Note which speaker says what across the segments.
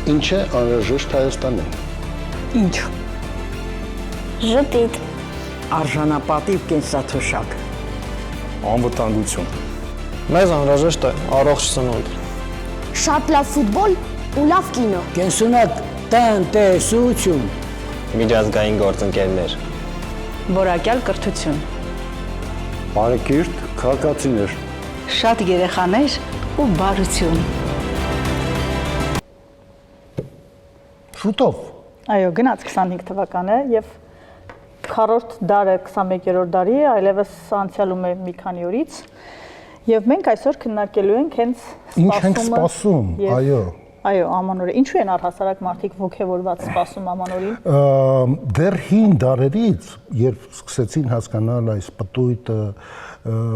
Speaker 1: Ինչ է անհրաժեշտ Հայաստանին։
Speaker 2: Ինչ։
Speaker 3: Ժպիտ։
Speaker 2: Արժանապատիվ կենսաթոշակ։
Speaker 4: Անվտանգություն։
Speaker 5: Մեզ անհրաժեշտ է առողջ սնունդ։
Speaker 3: Շատ լավ ֆուտբոլ ու լավ կինո։
Speaker 2: Կենսունակ տնտեսություն։
Speaker 5: Միջազգային գործընկերներ։
Speaker 6: Որակյալ կրթություն։
Speaker 1: Բարեկիրթ քաղաքացիներ։
Speaker 6: Շատ երեխաներ ու բարություն։
Speaker 7: Շուտով։
Speaker 8: Այո, գնաց 25 թվականը եւ քառորդ դարը 21-րդ դարի այլևս անցյալում է մի քանի օրից եւ մենք այսօր քննարկելու ենք հենց
Speaker 7: Ինչ ենք սպասում, այո։
Speaker 8: Այո, ամանորը։ Ինչու են առհասարակ մարդիկ ոգևորված սպասում ամանորին։
Speaker 7: Դեռ հին դարերից, երբ սկսեցին հասկանալ այս պտույտը,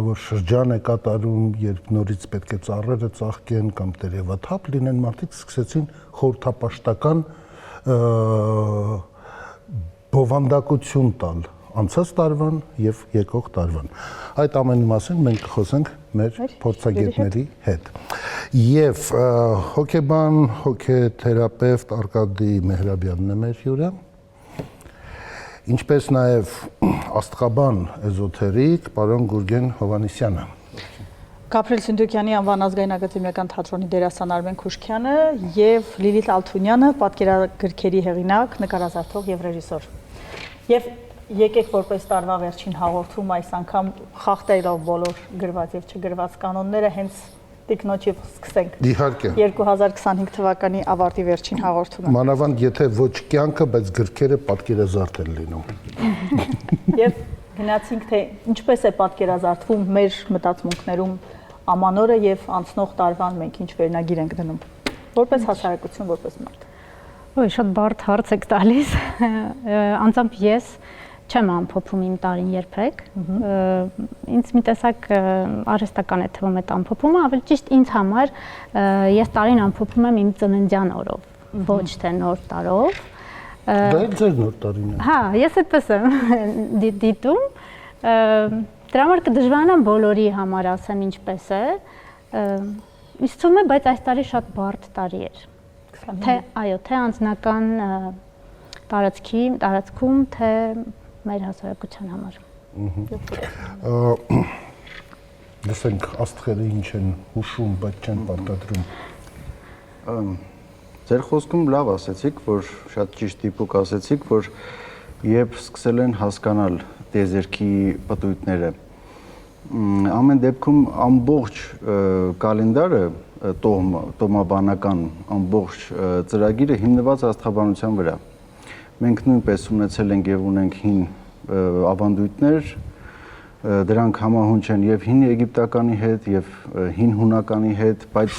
Speaker 7: որ շրջան է կատարում, երբ նորից պետք է ծառերը ծաղկեն կամ տերևաթափ լինեն, մարդիկ սկսեցին խորհրդապաշտական բովանդակություն տալ անցած տարվան եւ եկող տարվան։ Այդ ամենի մասին մենք կխոսենք մեր փորձագետների հետ։ Եվ հոգեբան, հոգեթերապևտ Արկադի Մեհրաբյանն է մեր հյուրը, ինչպես նաեւ աստղաբան էզոթերիկ պարոն Գուրգեն Հովհաննիսյանը։
Speaker 8: Գաբրիել Սունդուկյանի անվան ազգային ակադեմիական թատրոնի դերասան Արմեն Քուշքյանը եւ Լիլիթ Ալթունյանը, պատկերագրքերի հեղինակ, նկարազարդող եւ ռեժիսոր։ Եվ եկեք որպես տարվա վերջին հաղորդում այս անգամ խախտելով բոլոր գրված եւ չգրված կանոնները հենց տիկնոջիվ սկսենք։
Speaker 7: Իհարկե։
Speaker 8: 2025 թվականի ավարտի վերջին հաղորդումը։
Speaker 7: Մանավանդ եթե ոչ կյանքը, բայց գրքերը պատկերազարդ են լինում։
Speaker 8: Եվ գնացինք թե ինչպես է պատկերազարդվում մեր մտածմունքներում ամանորը եւ անցնող տարվան մենք ինչ վերնագիր ենք դնում։ Որպես հասարակություն, որպես մարդ։
Speaker 9: Ոյ, շատ բարդ հարց եք տալիս։ Անձամբ ես չեմ ամփոփում իմ տարին երբեք։ Ինձ մի տեսակ արհեստական է թվում այդ ամփոփումը, ավելի ճիշտ ինձ համար ես տարին ամփոփում եմ իմ ծննդյան օրով, ոչ թե նոր տարով։
Speaker 7: Դա ձեր նոր տարին է։
Speaker 9: Հա, ես այդպես եմ դիտում։ Դրա համար կդժվարանամ բոլորի համար ասեմ ինչպես է։ Ինձ թվում է, բայց այս տարի շատ բարդ տարի էր։ Թե այո, թե անձնական տարածքում, թե մեր հասարակության համար։
Speaker 7: Լսենք աստղերը ինչ են հուշում, բայց չեն պարտադրում։
Speaker 10: Ձեր խոսքում լավ ասեցիք, որ շատ ճիշտ դիպուկ ասեցիք, որ երբ սկսել են հասկանալ տիեզերքի պտույտները, ամեն դեպքում ամբողջ կալենդարը, տոհմաբանական ամբողջ ծրագիրը հիմնված աստղաբանության վրա։ Մենք նույնպես ունեցել ենք եւ ունենք հին ավանդույթներ, դրանք համահունչ են եւ հին եգիպտականի հետ եւ հին հունականի հետ, բայց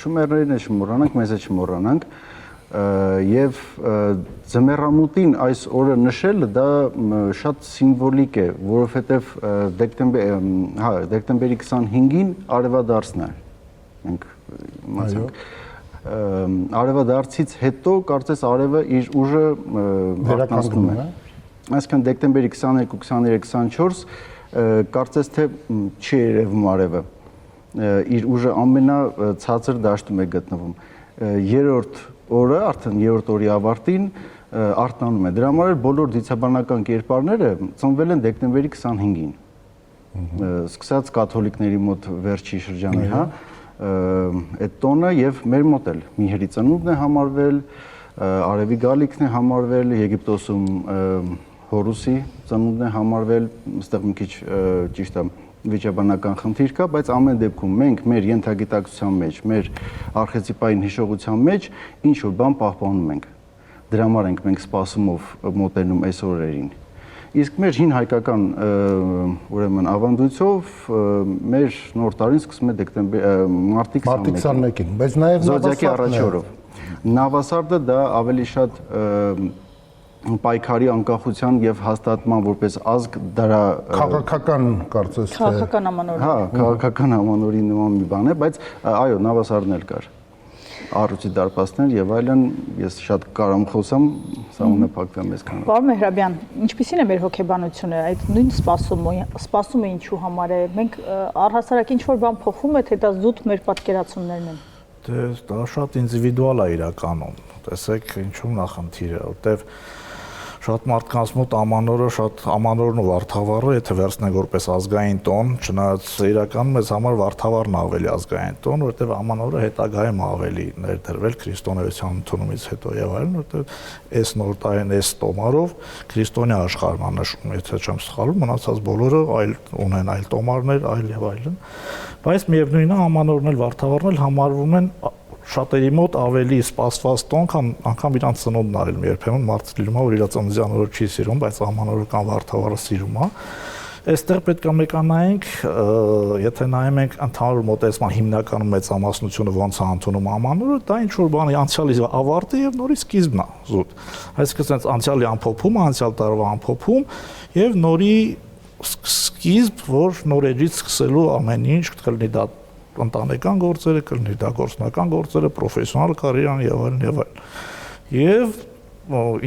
Speaker 10: շումերներին չմոռանանք, մեզ չմոռանանք եւ ձմեռամուտին այս օրը նշելը դա շատ սիմվոլիկ է, որովհետեւ դեկտեմբերի 25-ին արևադարձն է։ Մենք իմացանք արևադարձից հետո կարծես արևը իր ուժը վերականգնում է։ Այսինքն դեկտեմբերի 22, 23, 24 կարծես թե չի երևում արևը։ Իր ուժը ամենացածր դաշտում է գտնվում։ Երրորդ օրը, արդեն երրորդ օրի ավարտին արթնանում է։ Դրա համար բոլոր դիցաբանական կերպարները ծնվել են դեկտեմբերի 25-ին։ Սկսած կաթոլիկների մոտ վերջի շրջանի, հա, այդ տոնը եւ մեր մոտ էլ Միհերի ծնունդն է համարվել, Արևի գալիքն է համարվել, Եգիպտոսում Հորուսի ծնունդն է համարվել, այստեղ մի քիչ ճիշտ է վիճաբանական խնդիր կա, բայց ամեն դեպքում մենք մեր ենթագիտակցության մեջ, մեր արխետիպային հիշողության մեջ ինչ որ բան պահպանում ենք։ Դրա համար ենք մենք սպասումով մոտենում այս օրերին։ Իսկ մեր հին հայկական ուրեմն ավանդույթով մեր նոր տարին սկսում է մարտի
Speaker 7: 21-ին, բայց նաև
Speaker 10: զոդիակի առաջ օրով։ Նավասարդը դա ավելի շատ պայքարի անկախության եւ հաստատման որպես ազգ դրա
Speaker 7: քաղաքական կարծես թե
Speaker 8: քաղաքական ամանորի։
Speaker 10: Հա, քաղաքական ամանորի նման մի բան է, բայց այո, նավասարդն էլ կար։ Առողջի դարպասներ եւ այլն, ես շատ կարամ խոսամ, սամոնը փակվեմ ես քան։
Speaker 8: Պարոն Մեհրաբյան, ինչպիսին է մեր հոգեբանությունը, այդ նույն սպասումը ինչու համար է։ Մենք առհասարակ ինչ որ բան փոխում է, թե դա զուտ մեր պատկերացումներն են։
Speaker 11: Դե դա շատ ինդիվիդուալ է իրականում։ Տեսեք, ինչու նախնդիրը, որտեվ շատ մարդկանց մոտ ամանորն ու Վարդավառը, եթե վերցնենք որպես ազգային տոն, չնայած իրականում մեզ համար Վարդավառն ավելի ազգային տոն, որտեվ ամանորը հետագայում ավելի ներդրվել քրիստոնեության ընդունումից հետո եւ այլն, որտեվ այս նոր տարին այս տոմարով քրիստոնյա աշխարհն է նշում, եթե չեմ սխալվում, մնացած բոլորը այլ ունեն այլ տոմարներ, այլ եւ այլն, բայց միևնույնն է ամանորն էլ Վարդավառն էլ համարվում են շատերի մոտ ավելի սպասված տոն, քան անգամ իրանց ծնունդն արել երբեմն մարդը լինում է, որ իր ծննդյան օրը չի սիրում, բայց ամանորը կամ Վարդավառը սիրում է։ Այստեղ պետք է մեկանայինք, եթե նայում ենք ընդհանուր մոտեցման հիմնականում մեծամասնությունը ոնց է ընդունում ամանորը, դա ինչ որ բանի անցյալի ավարտը եւ նորի սկիզբն է զուտ։ Այսինքն sense անցյալի ամփոփում, անցյալ տարվա ամփոփում եւ նորի սկիզբ, որ նոր էջից սկսելու ամեն ինչ կլինի դա ընտանեկան գործերը, կլինի դա գործնական գործերը, պրոֆեսիոնալ կարիերան եւ այլն եւ այլն։ Եվ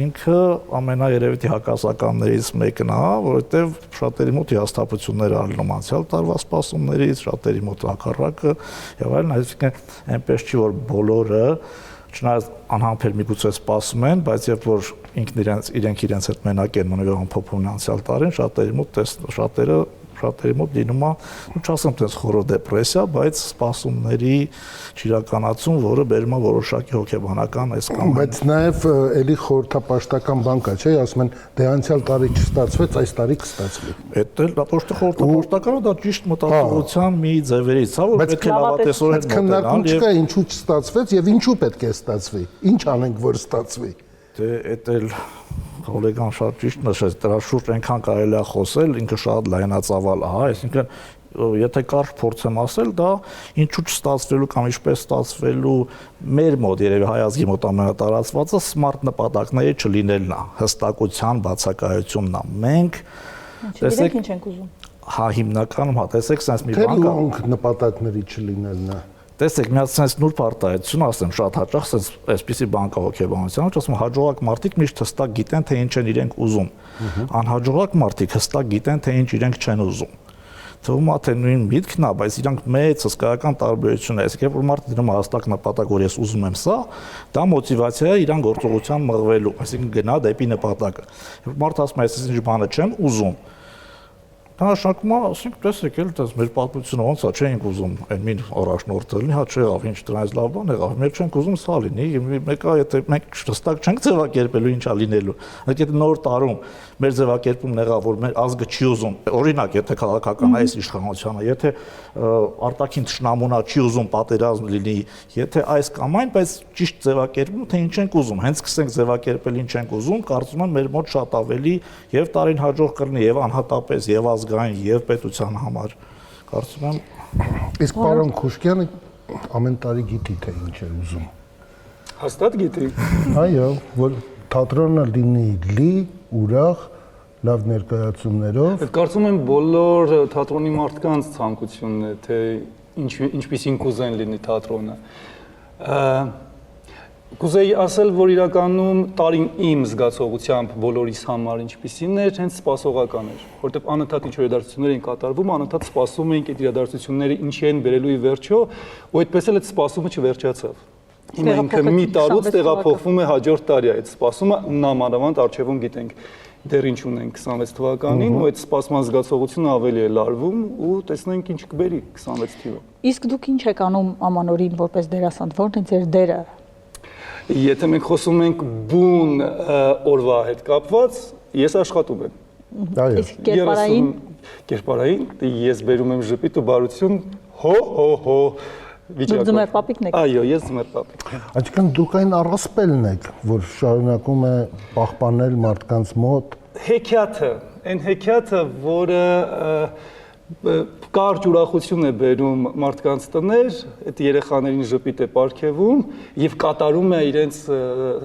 Speaker 11: ինքը ամենաերևույթի հակասականներից մեկն է, որովհետեւ շատերի մոտ հիասթափություններ ալնում անցյալ տարվա սպասումներից, շատերի մոտ հակառակը եւ այլն, այսինքն այնպես չի որ բոլորը չնայած անհամբեր միգուցե սպասում են, բայց երբ որ իրենք իրենց հետ մենակ են մնում եւ ամփոփում անցյալ տարին, շատերի մոտ լինում է, չասեմ տես խորը դեպրեսիա, բայց սպասումների չիրականացում, որը բերում է որոշակի հոգեբանական այս կամ
Speaker 7: բայց նաև էլի խորհրդապաշտական բան կա, չէ՞, ասում են դե անցյալ տարի չստացվեց, այս տարի կստացվի։
Speaker 11: Էդ էլ դա ոչ թե խորհրդապաշտականը, դա ճիշտ մտածողության մի ձևերից է, որ պետք է լավատեսորեն
Speaker 7: մոտենալ։ Չկա ինչու չստացվեց եւ ինչու պետք է ստացվի։ Ինչ անենք, որ ստացվի։
Speaker 11: Դե էդ էլ Օլեգան շատ ճիշտ նշեց, դրա շուրջ այնքան կարելի է խոսել, ինքը շատ լայնածավալ է, այսինքն եթե կարճ փորձեմ ասել, դա ինչու չստացվելու կամ ինչպես ստացվելու մեր մոտ երևի հայ ազգի մոտ ամենատարածվածը սմարթ նպատակների չլինելն է, հստակության բացակայությունն է։ Մենք
Speaker 8: տեսեք ինչ ենք ուզում։
Speaker 11: Հա հիմնականում հա տեսեք sense մի բան կա։
Speaker 7: Թե լոնգ նպատակների չլինելն է։
Speaker 11: Տեսեք, մի հատ sense նուրբ արտահայտություն, ասեմ, շատ հաճախ sense այսպիսի բան կա հոգեբանության, որ ասում հաջողակ մարդիկ միշտ հստակ գիտեն, թե ինչ են իրենք ուզում։ Անհաջողակ մարդիկ հստակ գիտեն, թե ինչ իրենք չեն ուզում։ Թվում է թե նույն միտքն է, բայց իրանք մեծ հսկայական տարբերություն է։ Այսինքն, երբ որ մարդը դնում է հստակ նպատակ, որ ես ուզում եմ սա, դա մոտիվացիա է իրան գործողության մղվելու, այսինքն գնա դեպի նպատակը։ Երբ մարդը ասում է, ես ինչ բանը չեմ ուզում, դա նշանակում է, ասենք, տեսեք, էլ դες մեր պատմությունը ոնց է, չէինք ուզում այն մին առաջնորդը լինի, հա չեղավ, ինչ դրանից լավ բան եղավ, մենք չենք ուզում սա լինի, մեկը եթե մենք հստակ չենք ձևակերպելու ինչա լինելու, եթե նոր տարում մեր ձևակերպումն եղավ, որ մեր ազգը չի ուզում, օրինակ, եթե քաղաքական այս իշխանությունը, եթե արտաքին թշնամունա չի ուզում պատերազմ լինի, եթե այս կամ այն, բայց ճիշտ ձևակերպում, թե ինչ ենք ուզում, հենց սկսենք ձևակերպել ինչ ենք ուզում, կարծում եմ մեր մոտ շատ ավելի եւ տարին հաջող կլինի եւ անհատապես եւ ազգային եւ պետության համար, կարծում եմ։
Speaker 7: Իսկ պարոն Խուշկյանը ամեն տարի գիտի թե ինչ է ուզում։
Speaker 12: Հաստատ գիտի։
Speaker 7: Այո, որ թատրոնը լինի լի, ուրախ, լավ ներկայացումներով։
Speaker 12: Կարծում եմ բոլոր թատրոնի մարդկանց ցանկությունն է, թե ինչպիսին կուզեն լինի թատրոնը։ Կուզեի ասել, որ իրականում տարին իմ զգացողությամբ բոլորիս համար ինչպիսին էր, հենց սպասողական էր, որտեղ անընդհատ ինչ որ իրադարձություններ էին կատարվում, անընդհատ սպասում էինք այդ իրադարձությունները ինչի են բերելու ի վերջո, ու այդպես էլ այդ սպասումը չվերջացավ։ Հիմա ինքը մի տարուց տեղափոխվում է հաջորդ տարի, այդ սպասումը նամանավանդ արժևում գիտենք դեռ ինչ ունենք 26 թվականին, ու այդ սպասման զգացողությունը ավելի է լարվում ու տեսնենք ինչ կբերի 26 թիվը։
Speaker 8: Իսկ դուք ինչ եք անում ամանորին որպես դերասան, որն է ձեր դերը։
Speaker 12: Եթե մենք խոսում ենք բուն օրվա հետ կապված, ես աշխատում եմ։
Speaker 7: Այո։
Speaker 8: Կերպարային
Speaker 12: ես բերում եմ ժպիտ ու բարություն, հո
Speaker 8: Դուք ձմեր պապիկն եք։
Speaker 12: Այո, ես ձմեր պապիկ։
Speaker 7: Այսինքն դուք այն առասպելն եք, որ շարունակում է պահպանել մարդկանց մոտ
Speaker 12: հեքիաթը, այն հեքիաթը, որը կարճ ուրախություն է բերում մարդկանց տներ, այդ երեխաներին ժպիտ է պարգևում եւ կատարում է իրենց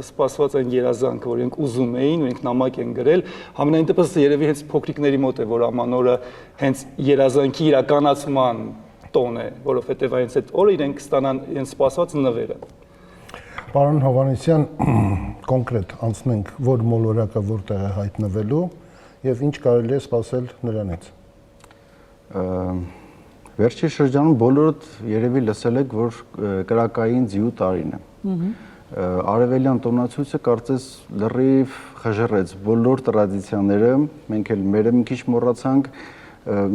Speaker 12: սպասված այն երազանքը, որ իրենք ուզում էին, իրենք նամակ են գրել, համենայն դեպս երևի հենց փոքրիկների մոտ է, որ ամանորը հենց երազանքի իրականացման տոն է, որովհետեւ այնց այդ օրը իրենք ստանան իրենց սպասված նվերը։
Speaker 7: Պարոն Հովհաննիսյան, կոնկրետ անցնենք, որ մոլորակը որտեղ է հայտնվելու եւ ինչ կարելի է սպասել նրանից։
Speaker 10: Վերջի շրջանում բոլորդ երևի լսել եք, որ կրակային ձիու տարին է։ Արևելյան տոնացույցը կարծես լրիվ խժռեց բոլոր տրադիցիաները, մենք էլ մերը մի քիչ մոռացանք,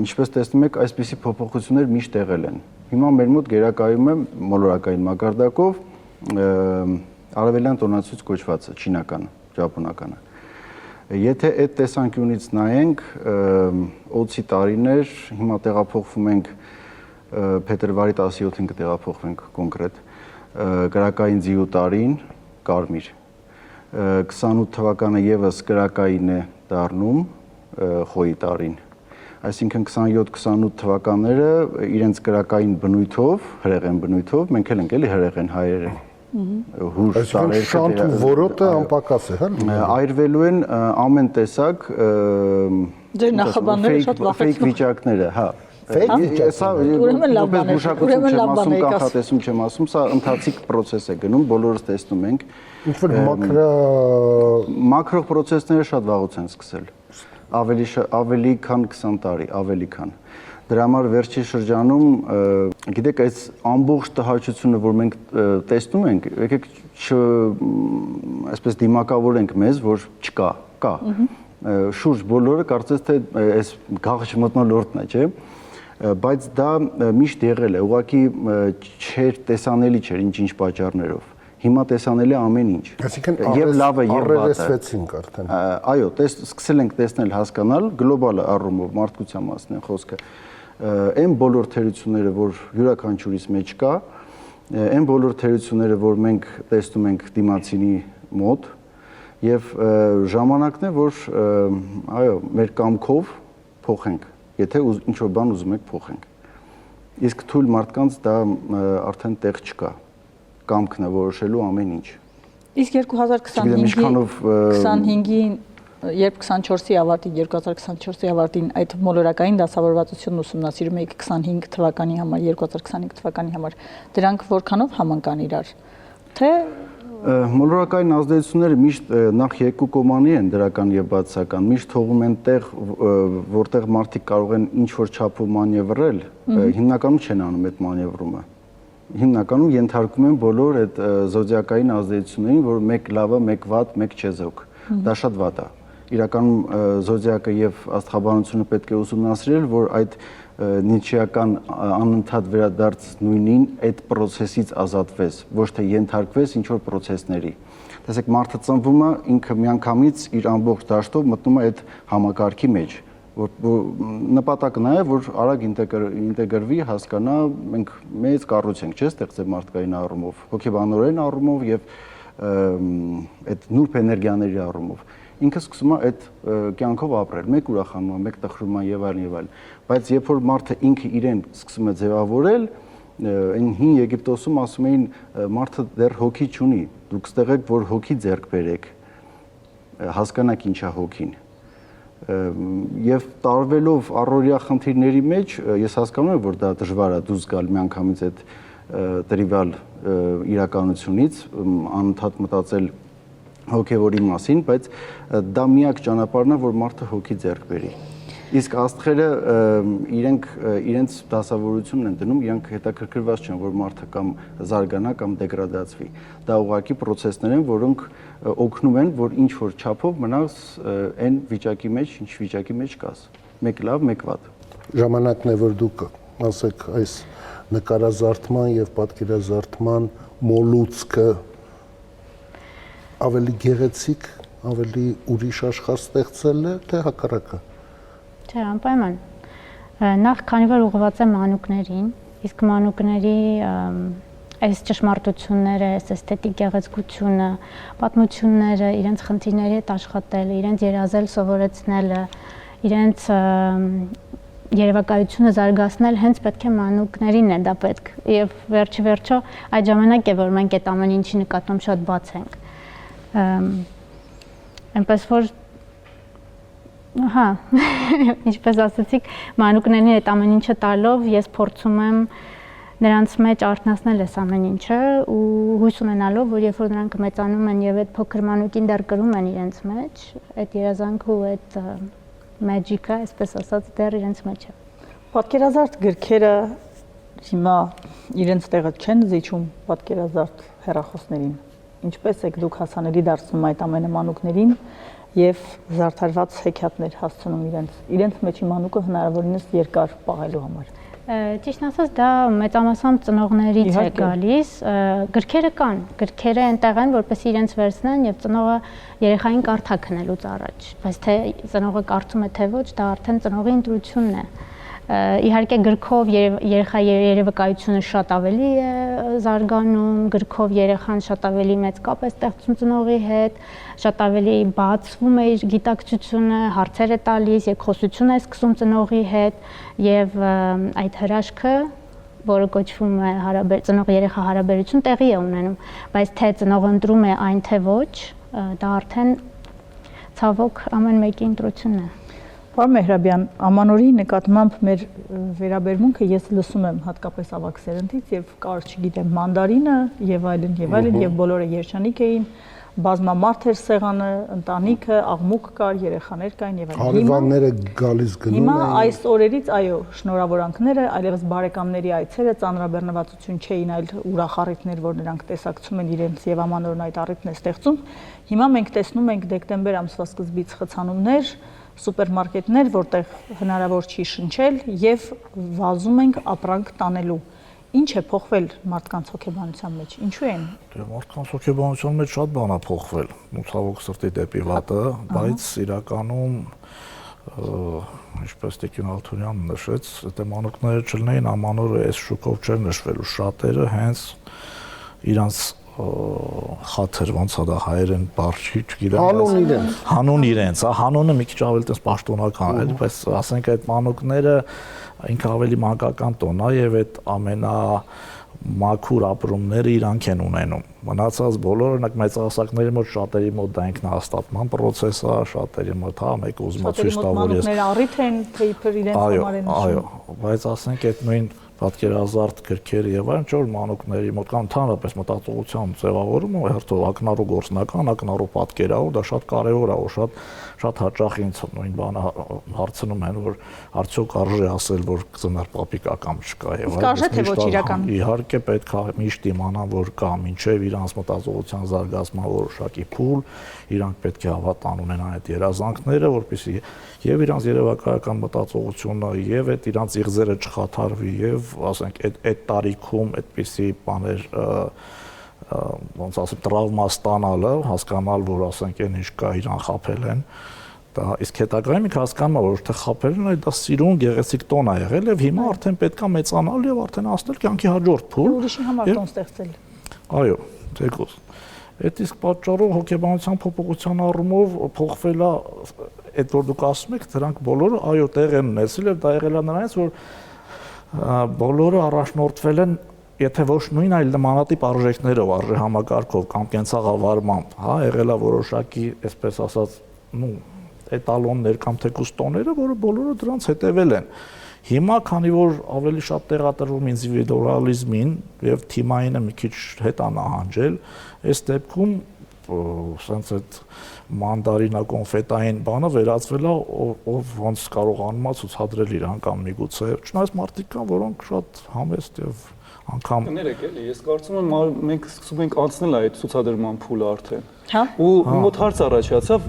Speaker 10: ինչպես տեսնում եք, այսպիսի փոփոխություններ միշտ եղել են։ Հիմա մեր մոտ գերակայում է մոլորակային մակարդակով արևելյան տոնացույց կոչվածը, չինականը, ճապոնականը։ Եթե այդ տեսանկյունից նայենք, օծի տարիներ, հիմա տեղափոխվում ենք փետրվարի 17-ին կտեղափոխվենք կոնկրետ, կրակային ձիու տարին, կարմիր, 28 թվականը եւս կրակային է դառնում, խոյի տարին, այսինքն 27-28 թվականները իրենց կրակային բնույթով, հրեղեն բնույթով, մենք էլ ենք էլի հրեղեն հայերը, հուր տարեր,
Speaker 7: շանթ ու որոտը անպակաս է, հա՞։
Speaker 10: Այրվելու են ամեն տեսակ
Speaker 8: Ձեր նախաբանները շատ
Speaker 10: ֆեյք վիճակները, հա։
Speaker 8: Ուրեմն լավ բան է, ուրեմն լավ բան է եկած։
Speaker 10: Կանխատեսում չեմ ասում, սա ընթացիկ process է գնում, բոլորս տեսնում ենք։
Speaker 7: Ինչ-որ
Speaker 10: մակրո process-ները շատ վաղուց են սկսել։ Ավելի քան 20 տարի, ավելի քան։ Դրա համար վերջի շրջանում, գիտեք, այս ամբողջ տհաճությունը, որ մենք տեսնում ենք, եկեք այսպես դիմակավորենք մեզ, որ չկա, կա։ Շուրջ բոլորը կարծես թե այս գաղջ մթնոլորտն է, չէ՞։ Բայց դա միշտ եղել է, ուղղակի չէր տեսանելի չէր ինչ-ինչ պատճառներով։ Հիմա տեսանելի է ամեն ինչ։
Speaker 7: Այսինքն
Speaker 10: եւ լավը եւ վատը։
Speaker 7: Առերեսվեցինք արդեն։
Speaker 10: Այո, սկսել ենք տեսնել, հասկանալ գլոբալ առումով մարդկության մասն է խոսքը։ Այն բոլոր թերությունները, որ յուրաքանչյուրիս մեջ կա, այն բոլոր թերությունները, որ մենք տեսնում ենք դիմացինի մոտ, եւ ժամանակն է, որ այո, մեր կամքով փոխենք, եթե ինչ-որ բան ուզում եք փոխենք։ Իսկ թույլ մարդկանց դա արդեն տեղ չկա։ Կամքն է որոշելու ամեն ինչ։
Speaker 8: Իսկ 2025-ին, երբ 24-ի ավարտին, 2024-ի ավարտին այդ մոլորակային դասավորվածությունն ուսումնասիրում եք 25 թվականի համար, 2025 թվականի համար, դրանք որքանով համընկան իրար, թե
Speaker 10: մոլորակային ազդեցությունները միշտ նախ երկու կողմանի են, դրական եւ բացասական, միշտ թողում են տեղ, որտեղ մարդիկ կարող են ինչ-որ չափով մանևրել, հիմնականում չեն անում այդ մանևրումը։ Հիմնականում ենթարկում են բոլոր այդ զոդիակային ազդեցություններին, որ մեկ լավը, մեկ վատ, մեկ չեզոք։ Դա շատ վատ է։ Իրականում զոդիակը եւ աստղաբանությունը պետք է ուսումնասիրել, որ այդ նիչեական անընդհատ վերադարձ նույնին այդ process-ից ազատվես, ոչ թե ենթարկվես ինչ-որ process-ների։ Տեսեք, մարդը ծնվում է, ինքը միանգամից իր ամբողջ դաշտով մտնում է այդ համակարգի մեջ, որ նպատակը նա է, որ արագ ինտեգրվի, հասկանա, մենք մեծ կառույց ենք, չէ՞, ստեղծել մարդկային առումով, հոգեբանորեն առումով եւ այդ նուրբ էներգիաների առումով։ Ինքը սկսում է այդ կյանքով ապրել, մեկ ուրախանում է, մեկ տխրում է եւ այլն եւ այլն։ Բայց երբ որ մարդը ինքը իրեն սկսում է ձևավորել, այն հին Եգիպտոսում ասում էին մարդը դեռ հոգի չունի, դուք ստեղ եք, որ հոգի ձեռք բերեք, հասկանաք ինչ է հոգին։ Եվ տարվելով առօրյա խնդիրների մեջ, ես հասկանում եմ, որ դա դժվար է դուրս գալ միանգամից այդ տրիվիալ իրականությունից, անընդհատ մտածել հոգևորի մասին, բայց դա միակ ճանապարհն է, որ մարդը հոգի ձեռք բերի։ Իսկ աստղերը իրենց դասավորությունն են դնում, իրանք հետաքրքրված չեն, որ մարդը կամ զարգանա կամ դեգրադացվի։ Դա ուղղակի process-ներ են, որոնք օգնում են, որ ինչ որ չափով մնաս այն վիճակի մեջ, ինչ վիճակի մեջ կաս։ Մեկ լավ, մեկ վատ։
Speaker 7: Ժամանակն է, որ դուք ասեք այս նկարազարդման եւ պատկերազարդման մոլուցքը ավելի գեղեցիկ, ավելի ուրիշ աշխարհ ստեղծել է, թե հակառակը։
Speaker 9: Չէ, անպայման։ Նախ քանի որ ուղղված է մանուկներին, իսկ մանուկների այս ճշմարտությունները, այս էսթետիկ գեղեցկությունը, պատմությունները, իրենց խնդիրների հետ աշխատելը, իրենց երազել սովորեցնելը, իրենց երևակայությունը զարգացնել հենց պետք է մանուկներին է դա պետք։ Եվ վերջի վերջո այդ ժամանակ է, որ մենք այդ ամեն ինչի նկատմամբ շատ բաց ենք։ Այնպես որ հա, ինչպես ասացիք, մանուկներին այդ ամեն ինչը տալով ես փորձում եմ նրանց մեջ արթնացնել այս ամեն ինչը ու հույս ունենալով, որ երբ որ նրանք մեծանում են եւ այդ փոքր մանուկին դեռ կրում են իրենց մեջ, այդ երազանքը ու այդ magic-ը, այսպես ասած, դեռ իրենց մեջ է։
Speaker 8: Պատկերազարդ գրքերը հիմա իրենց տեղը չեն զիջում պատկերազարդ հեռախոսներին։ Ինչպես եք դուք հասանելի դարձնում այդ ամենը մանուկներին եւ զարդարված հեքիաթներ հասցնում իրենց մեջի մանուկը հնարավորինս երկար պահելու համար։
Speaker 9: Ճիշտ ասած, դա մեծամասամբ ծնողներից է գալիս։ Գրքերը կան, գրքերը այնտեղ են, որպեսզի իրենց վերցնեն եւ ծնողը երեխային կարդա քնելուց առաջ, բայց թե ծնողը կարդում է թե ոչ, դա արդեն ծնողի ընտրությունն է։ Իհարկե գրքով երեխայի երևակայությունը շատ ավելի է զարգանում, գրքով երեխան շատ ավելի մեծ կապ է ստեղծում ծնողի հետ, շատ ավելի բացվում է իր գիտակցությունը, հարցեր է տալիս, երկխոսություն է սկսում ծնողի հետ եւ այդ հրաշքը, որը կոչվում է ծնող-երեխա հարաբերություն, տեղի է ունենում, բայց թե ծնողը ընտրում է այն թե ոչ, դա արդեն ցավոք ամեն մեկի ընտրությունն է։
Speaker 8: Պարոն Մեհրաբյան, ամանորի նկատմամբ մեր վերաբերմունքը ես լսում եմ հատկապես ավագ սերնդից եւ կար, չգիտեմ, մանդարինը եւ այլն եւ բոլորը երջանիկ էին, բազմամարդ էր սեղանը, ընտանիքը, աղմուկ կար, երեխաներ կային եւ այլն։
Speaker 7: Հարևանները գալիս գնում էին։
Speaker 8: Հիմա այս օրերից, այո, շնորհավորանքները, այլևս բարեկամների այցերը ծանրաբեռնվածություն չէին, այլ ուրախ առիթներ, որ նրանք տեսակցում են իրենց եւ ամանորն այդ առիթն է ստեղծում։ Հիմա մենք տեսնում ենք դեկտեմբեր ամսվա սկզբից խցանումներ, սուպերմարկետներ, որտեղ հնարավոր չի շնչել եւ վազում ենք ապրանք տանելու։ Ինչ է փոխվել մարդկանց հոգեբանության մեջ։ Ինչու են։
Speaker 11: Դե մարդկանց հոգեբանության մեջ շատ բան է փոխվել։ Ու ցավոք սրտի դեպի վատը, բայց իրականում ինչպես Տիկին Ալթունյանն նշեց, եթե մանուկները չլինեին ամանորը այս շուկով չէր նշվելու, շատերը հենց իրանց խաթր ոնց է դա հայերեն բառ չի, չգիտեմ, հանուն իրենց, հանունը մի քիչ ավելի տես պաշտոնական է, բայց ասենք այդ մանուկները ինքը ավելի մանկական տոն է եւ այդ ամենա մաքուր ապրումները իրանք են ունենում։ Մնացած բոլորը օրինակ մեծահասակների մոտ շատերի մոտ դա ինքնահաստատման process է, շատերի մոտ հա մեկ ուզում է ցույց տա որ ես
Speaker 8: մանուկները առիթ են, թե իբր իրենց համար են նշում։
Speaker 11: Այո, բայց ասենք այդ նույն պատկերազարդ գրքերը եւ այլն չէ որ մանուկների մոտ կամ ընդհանրապես մտածողության ձևավորումը հերթով ակնառու գործնական, ակնառու պատկերավոր, դա շատ կարեւոր է, որ շատ հաճախ ինձ նույն բանը հարցնում են, որ արդյոք արժե ասել, որ ծնար պապիկա կամ չկա եւ
Speaker 8: այլն։ Կարժե թե ոչ իրական։
Speaker 11: Իհարկե պետք է միշտ իմանան, որ կա, ինչեւ իրանց մտածողության զարգացման որոշակի փուլ, իրանք պետք է հավատան ունենան այդ երազանքները, որպեսզի եւ իրանց երևակայական մտածողությունը եւ այդ իրանց իղձերը չխաթարվի եւ ասենք այդ տարիքում այդպիսի բաներ ոնց ասեմ տրավմա ստանալը, հասկանալ, որ ասենք այն ինչ կա իրան խափել են, դա իսկ հետագայում ինքը հասկանում է, որ թե խափել են, դա սիրուն գեղեցիկ տոն է եղել եւ հիմա արդեն պետքա մեծանալ եւ արդեն հասնել կյանքի հաջորդ փուլ։
Speaker 8: Ուրիշի համար տոն ստեղծել։
Speaker 11: Այո, դեկոս։ Այդ իսկ պատճառով հոգեբանության փոփոխության առումով փոխվել է այդ որ դուք ասում եք, դրանք բոլորը այո տեղ են ունեցել եւ դա եղել է նրանից, որ բոլորը առաջնորդվել են, եթե ոչ նույն այլ նմանատիպ արժեքներով, արժե համակարգով կամ կենցաղավարմամբ, հա, եղել է որոշակի, այսպես ասած, էտալոններ կամ թեկուզ տոները, որը բոլորը դրանց հետևել են։ Հիմա, քանի որ ավելի շատ տեղադրվում ինդիվիդուալիզմին եւ թիմայինը մի քիչ հետ է նահանջել, այս դեպքում sense այդ մանդարինա կոնֆետային բանը վերածվել է ով ոնց կարողանում է ցուցադրել իրան կամ միգուցե չնայած մարդիկ կան որոնք շատ համեստ եւ անգամ
Speaker 12: Կներեք էլի ես կարծում եմ մենք սկսում ենք անցնել այդ ցուցադրման փուլը արդեն
Speaker 8: հա
Speaker 12: ու մոտ հարց առաջացավ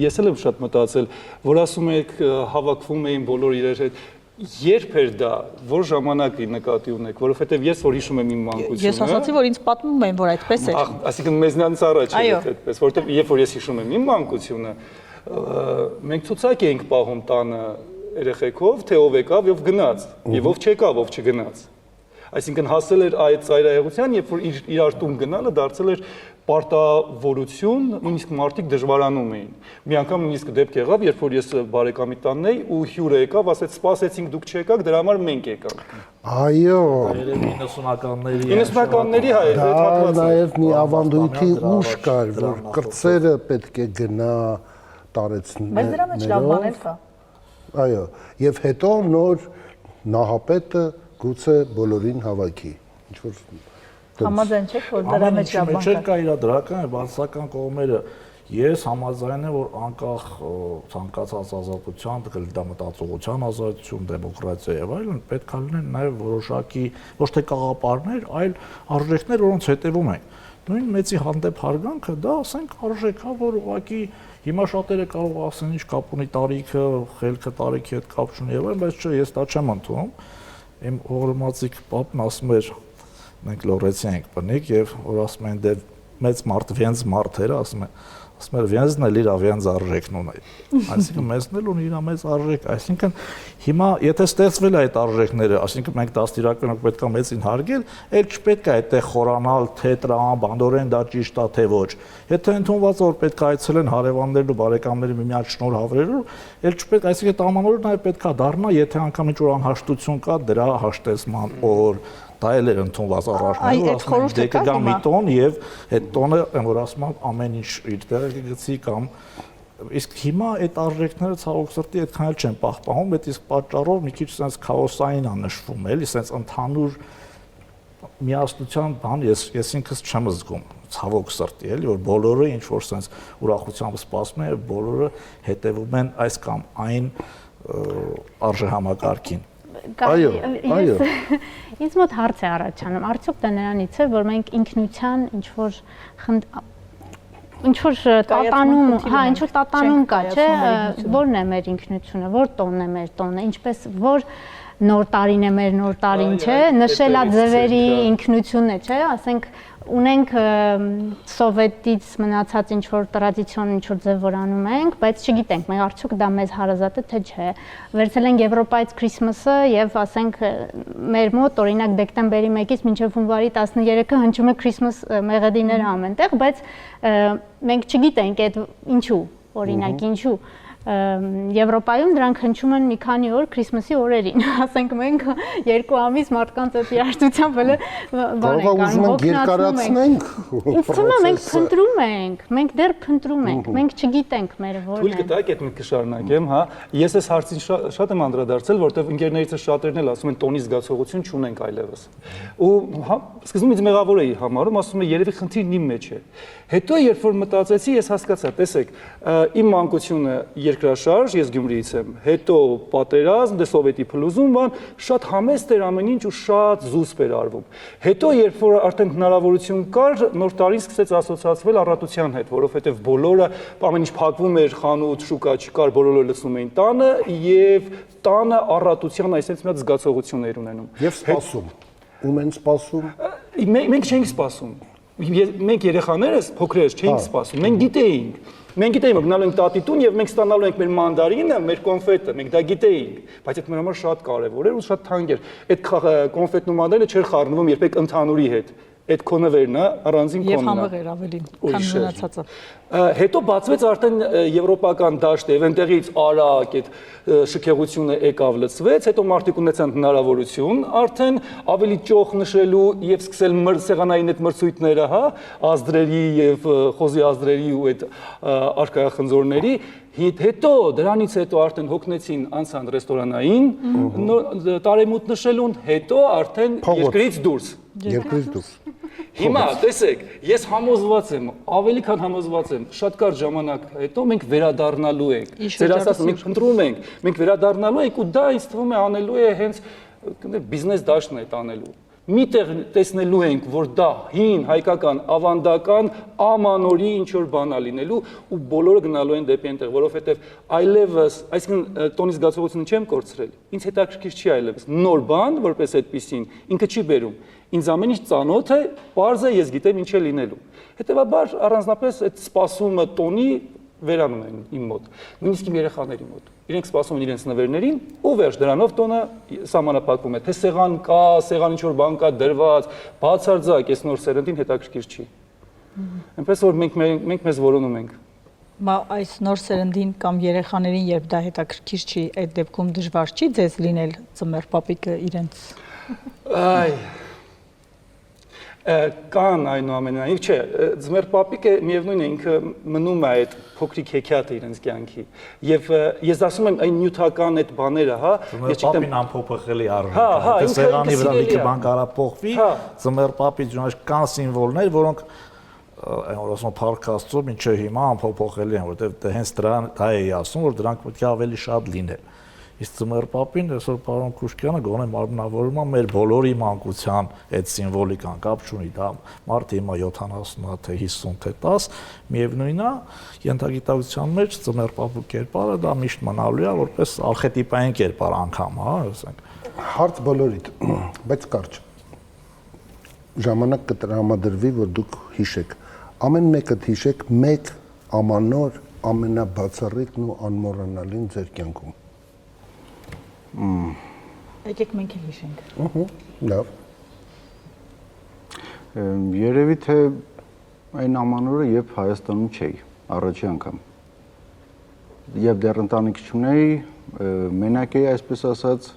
Speaker 12: ես էլ եմ շատ մտածել որ ասում եք հավաքվում էին բոլոր իրար հետ Երբ էր դա, որ ժամանակի նկատի ունեք, որովհետև ես որ հիշում եմ իմ մանկությունը։
Speaker 8: Ես ասացի, որ ինձ պատմում են, որ այդպես էր։
Speaker 12: Այսինքն մեզնից առաջ էր այդպես, որովհետև երբ որ ես հիշում եմ իմ մանկությունը, մենք ցուցակ էինք պահում տանը երեխեքով, թե ով եկավ եւ գնաց, եւ ով չեկավ, ով չգնաց։ Այսինքն հասել էր այդ ծայրահեղության, երբ որ իրար տուն գնալը դարձել էր պարտավորություն, նույնիսկ մարդիկ դժվարանում էին։ Մի անգամ նույնիսկ դեպք եղավ, երբ որ ես բարեկամի տանն էի ու հյուրը եկավ, ասեց սպասեցինք դուք չեկաք, դրա համար մենք եկանք։
Speaker 7: Այո,
Speaker 12: 90-ականների հայ,
Speaker 7: դա նաև մի ավանդույթի ուժ կար, որ կրծերը պետք է գնա տարեցնել։
Speaker 8: Բայց դրա մեջ լավ բան էլ կա։
Speaker 7: Այո, եւ հետո նոր նահապետը գուցե բոլորին հավաքի։ Ինչ որ
Speaker 8: Համաձայն չեք, որ դրա մեջ լավ բան կա։
Speaker 11: Չէ՞ կա իր դրական, բացական կողմերը։ Ես համաձայն եմ, որ անկախ ցանկացած ազատության, դա մտածողության ազատություն, դեմոկրատիա եւ այլն, պետք է լինեն նաեւ որոշակի ոչ թե կաղապարներ, այլ արժեքներ, որոնց հետևում ենք։ Նույն մեծի հանդեպ հարգանքը դա, ասենք, արժեք է, որ ուղղակի հիմա շատերը կարող ասեն, ինչ կապ ունի տարիքը, խելքը տարիքի հետ կապ չունի եւ այլն, բայց չէ, ես դա չեմ ընդունում։ Իմ հորմածիկ պապն ասում էր, մենք լորեցի ենք բնիկ եւ որ ասում են դե մեծ մարդ վենձ մարդերը ասում են վենձն էլ իր վենձ արժեքն ունի։ Այսինքն մեզն էլ ունի իր մեծ արժեք, այսինքն հիմա եթե ստեղծվել է այդ արժեքները, այսինքն մենք դաստիարակենք պետք է մեծին հարգել, էլ չպետք է այդտեղ խորանալ, թե տրամ, բանդորեն դա ճիշտ է, թե ոչ։ Եթե ընդունված որ պետք է այցելեն հարևաններն ու բարեկամները միմյանց շնորհավորելով, էլ չպետք, այսինքն այդ ամանորը նաև պետք է դառնա, եթե անգամ ինչ-որ անհաշտություն կա, դրա հաշտեցման օր դա էլ էր ընդունված առաջնային, որ ասում են դե կգա մի տոն եւ այդ տոնը որ ասում եմ ամեն ինչ իր տեղը գցի կամ իսկ հիմա այդ արժեքները ցավոք սրտի այդքան էլ չեն պահպանում, այդ իսկ պատճառով մի քիչ sense քաոսային է նշվում, էլի sense ընդհանուր միասնության բան ես ինքս չեմ զգում ցավոք սրտի, էլի որ բոլորը ինչ որ sense ուրախությամբ սպասում են, բոլորը հետևում են այս կամ այն արժեհամակարգին։
Speaker 9: Այո։ Ինձ մոտ հարց է առաջանում, արդյոք դա նրանից է, որ մենք ինքնության ինչ-որ տատանում, հա, ինչ-որ տատանում կա, չէ, որն է մեր ինքնությունը, որ տոնն է մեր տոնը, ինչպես որ նոր տարին է մեր նոր տարին, չէ, նշելա ձևերի ինքնությունն է, չէ, ասենք ունենք սովետից մնացած ինչ-որ տրադիցիոն ինչ-որ ձև որ անում ենք, բայց չգիտենք, մենք արդյոք դա մեզ հարազատ է, թե չէ։ Վերցել ենք Եվրոպայից Քրիսմասը եւ ասենք մեր մոտ օրինակ դեկտեմբերի 1-ից մինչեւ հունվարի 13-ը հնչում է Քրիսմաս մեղեդիները ամենտեղ, բայց մենք չգիտենք այդ ինչու, օրինակ ինչու։ Եվրոպայում դրանք հնչում են մի քանի օր Քրիսմասի օրերին, ասենք մենք 2 ամիս մարդկանց այդ երաժշտությամբ էլ բան ենք
Speaker 7: երկարացնենք։
Speaker 9: Ինձ թվում է մենք փնտրում ենք, մենք դեռ փնտրում ենք, մենք չգիտենք մեր որն է։
Speaker 12: Թույլ գտակ այդ մենք կշարունակեմ, հա։ Ես այս հարցին շատ եմ անդրադարձել, որտեղ ընկերներիցս շատերն էլ ասում են տոնի զգացողություն չունենք այլևս։ Ու սկզբում ինձ մեղավոր էի համարում, ասում եմ երևի խնդիրն իմ մեջ է։ Հետո երբ որ մտածեցի, ես հասկացա, տեսեք, իմ մանկությունը երկրաշարժ, ես Գյումրիից եմ, հետո պատերազմ, դե սովետի փլուզում բան, շատ համեստ էր ամեն ինչ ու շատ զուսպ էր արվում։ Հետո երբ որ արդեն հնարավորություն կար, նոր տարին սկսեց ասոցիացվել առատության հետ, որովհետև բոլորը ամեն ինչ փակվում էր, խանութ, շուկա չկար, բոլորը լցնում էին տանը եւ տանը առատության այսպես մի հատ զգացողություն էր ունենում։
Speaker 7: Եվ սպասում։ Ում են սպասում։
Speaker 12: Մենք չենք սպասում։ Մենք երեխաներս փոքրերս չէինք սպասում, մենք գիտեինք։ Մենք գիտեինք, որ գնալու ենք տատի տուն եւ մենք ստանալու ենք մեր մանդարինը, մեր կոնֆետը, մենք դա գիտեինք, բայց այդ մեր համար շատ կարեւոր էր ու շատ թանկ էր։ Այդ կոնֆետն ու մանդարինը չէր խառնվում երբեք ընդհանուրի հետ։ Այդ քոնվերն է, առանձին քոնն է։ Եվ
Speaker 8: համեղ էր ավելին, քան մնացածը։
Speaker 12: Հետո բացվեց արդեն եվրոպական դաշտը եւ այնտեղից արագ այդ շքեղությունը եկավ լցվեց, հետո մարդիկ ունեցան հնարավորություն արդեն ավելի ճոխ նշելու եւ սկսել սեղանային այդ մրցույթները, հա, ազդրերի եւ խոզի ազդրերի ու այդ արկայախնձորների հետո դրանից հետո արդեն հոգնեցին անցան ռեստորանային տարեմուտ նշելուն, հետո արդեն երկրից դուրս։
Speaker 7: Երկրից դուրս։
Speaker 12: Հիմա տեսեք, ես համոզված եմ, ավելի քան համոզված եմ, շատ կարճ ժամանակ հետո մենք վերադառնալու ենք։ Ձեր ասած մենք փնտրում ենք, մենք վերադառնալու ենք ու դա ինձ թվում է անելու է հենց բիզնես դաշտն է տանելու։ Միտեղ տեսնելու ենք, որ դա հին հայկական ավանդական ամանորի ինչ որ բան է լինելու ու բոլորը գնալու են դեպի այնտեղ, որովհետև այլևս, այսինքն տոնի զգացողությունը չեմ կորցրել։ Ինձ հետաքրքիր չի այլևս նոր բան, որպես այդպեսին, ինքը չի բերում։ Ինձ ամեն ինչ ծանոթ է, պարզ է, ես գիտեմ ինչ է լինելու։ Հետևաբար առանձնապես այդ սպասումը տոնի վերանում են իմ մոտ, նույնիսկ իմ երեխաների մոտ։ Իրենք սպասում են իրենց նվերներին ու վերջ դրանով տոնը սահմանափակվում է, թե սեղան կա, սեղան ինչ-որ բան կա դրված, բացարձակ այս նոր սերնդին հետաքրքիր չի։ Այնպես որ մենք մեզ որոնում ենք։
Speaker 8: Բա այս նոր սերնդին կամ երեխաներին երբ դա հետաքրքիր չի, այդ դեպքում դժվար չի ձեզ լինել ծմեր պապիկը իրենց։
Speaker 12: Այ կան այնուամենայնիվ, չէ, ձմեր պապիկը միևնույն է ինքը մնում է այդ փոքրիկ հեքիաթը իրենց կյանքի եւ ես ասում եմ այն նյութական այդ բաները, հա,
Speaker 11: ես չգիտեմ պապին անփոփոխելի արժեք, թե սեղանի վրա մի բան կարա փոխվի, ձմեր պապի ջանջ կան սիմվոլներ, որոնք այն որ ասում Փառք Աստծո, մինչև հիմա անփոփոխելի են, որովհետև հենց դա էի ասում, որ դրանք պետք է ավելի շատ լինեն։ Իսկ Ձմեռ Պապին, այսօր պարոն Քուշկյանը գոնե մարմնավորում է մեր բոլորի մանկության այդ սիմվոլիկան, կապ չունի, դա մարդը հիմա 70-ա, թե 50, թե 10, միևնույնն է, ենթագիտակցության մեջ Ձմեռ Պապու կերպարը դա միշտ մնալու է որպես արխետիպային կերպար անգամ, հա, ասենք։
Speaker 7: Հարց բոլորիդ, բայց կարճ։ Ժամանակ կտրամադրվի, որ դուք հիշեք։ Ամեն մեկը հիշեք մեկ ամանոր ամենաբացառիկն ու անմոռանալին ձեր կյանքում։
Speaker 8: Եկեք մենք էլ հիշենք։
Speaker 7: Լավ։
Speaker 10: Երևի թե այն ամանորը երբ Հայաստանում չէի, առաջի անգամ։ Եվ դեռ ընտանիք չունեի, մենակ էի, այսպես ասած,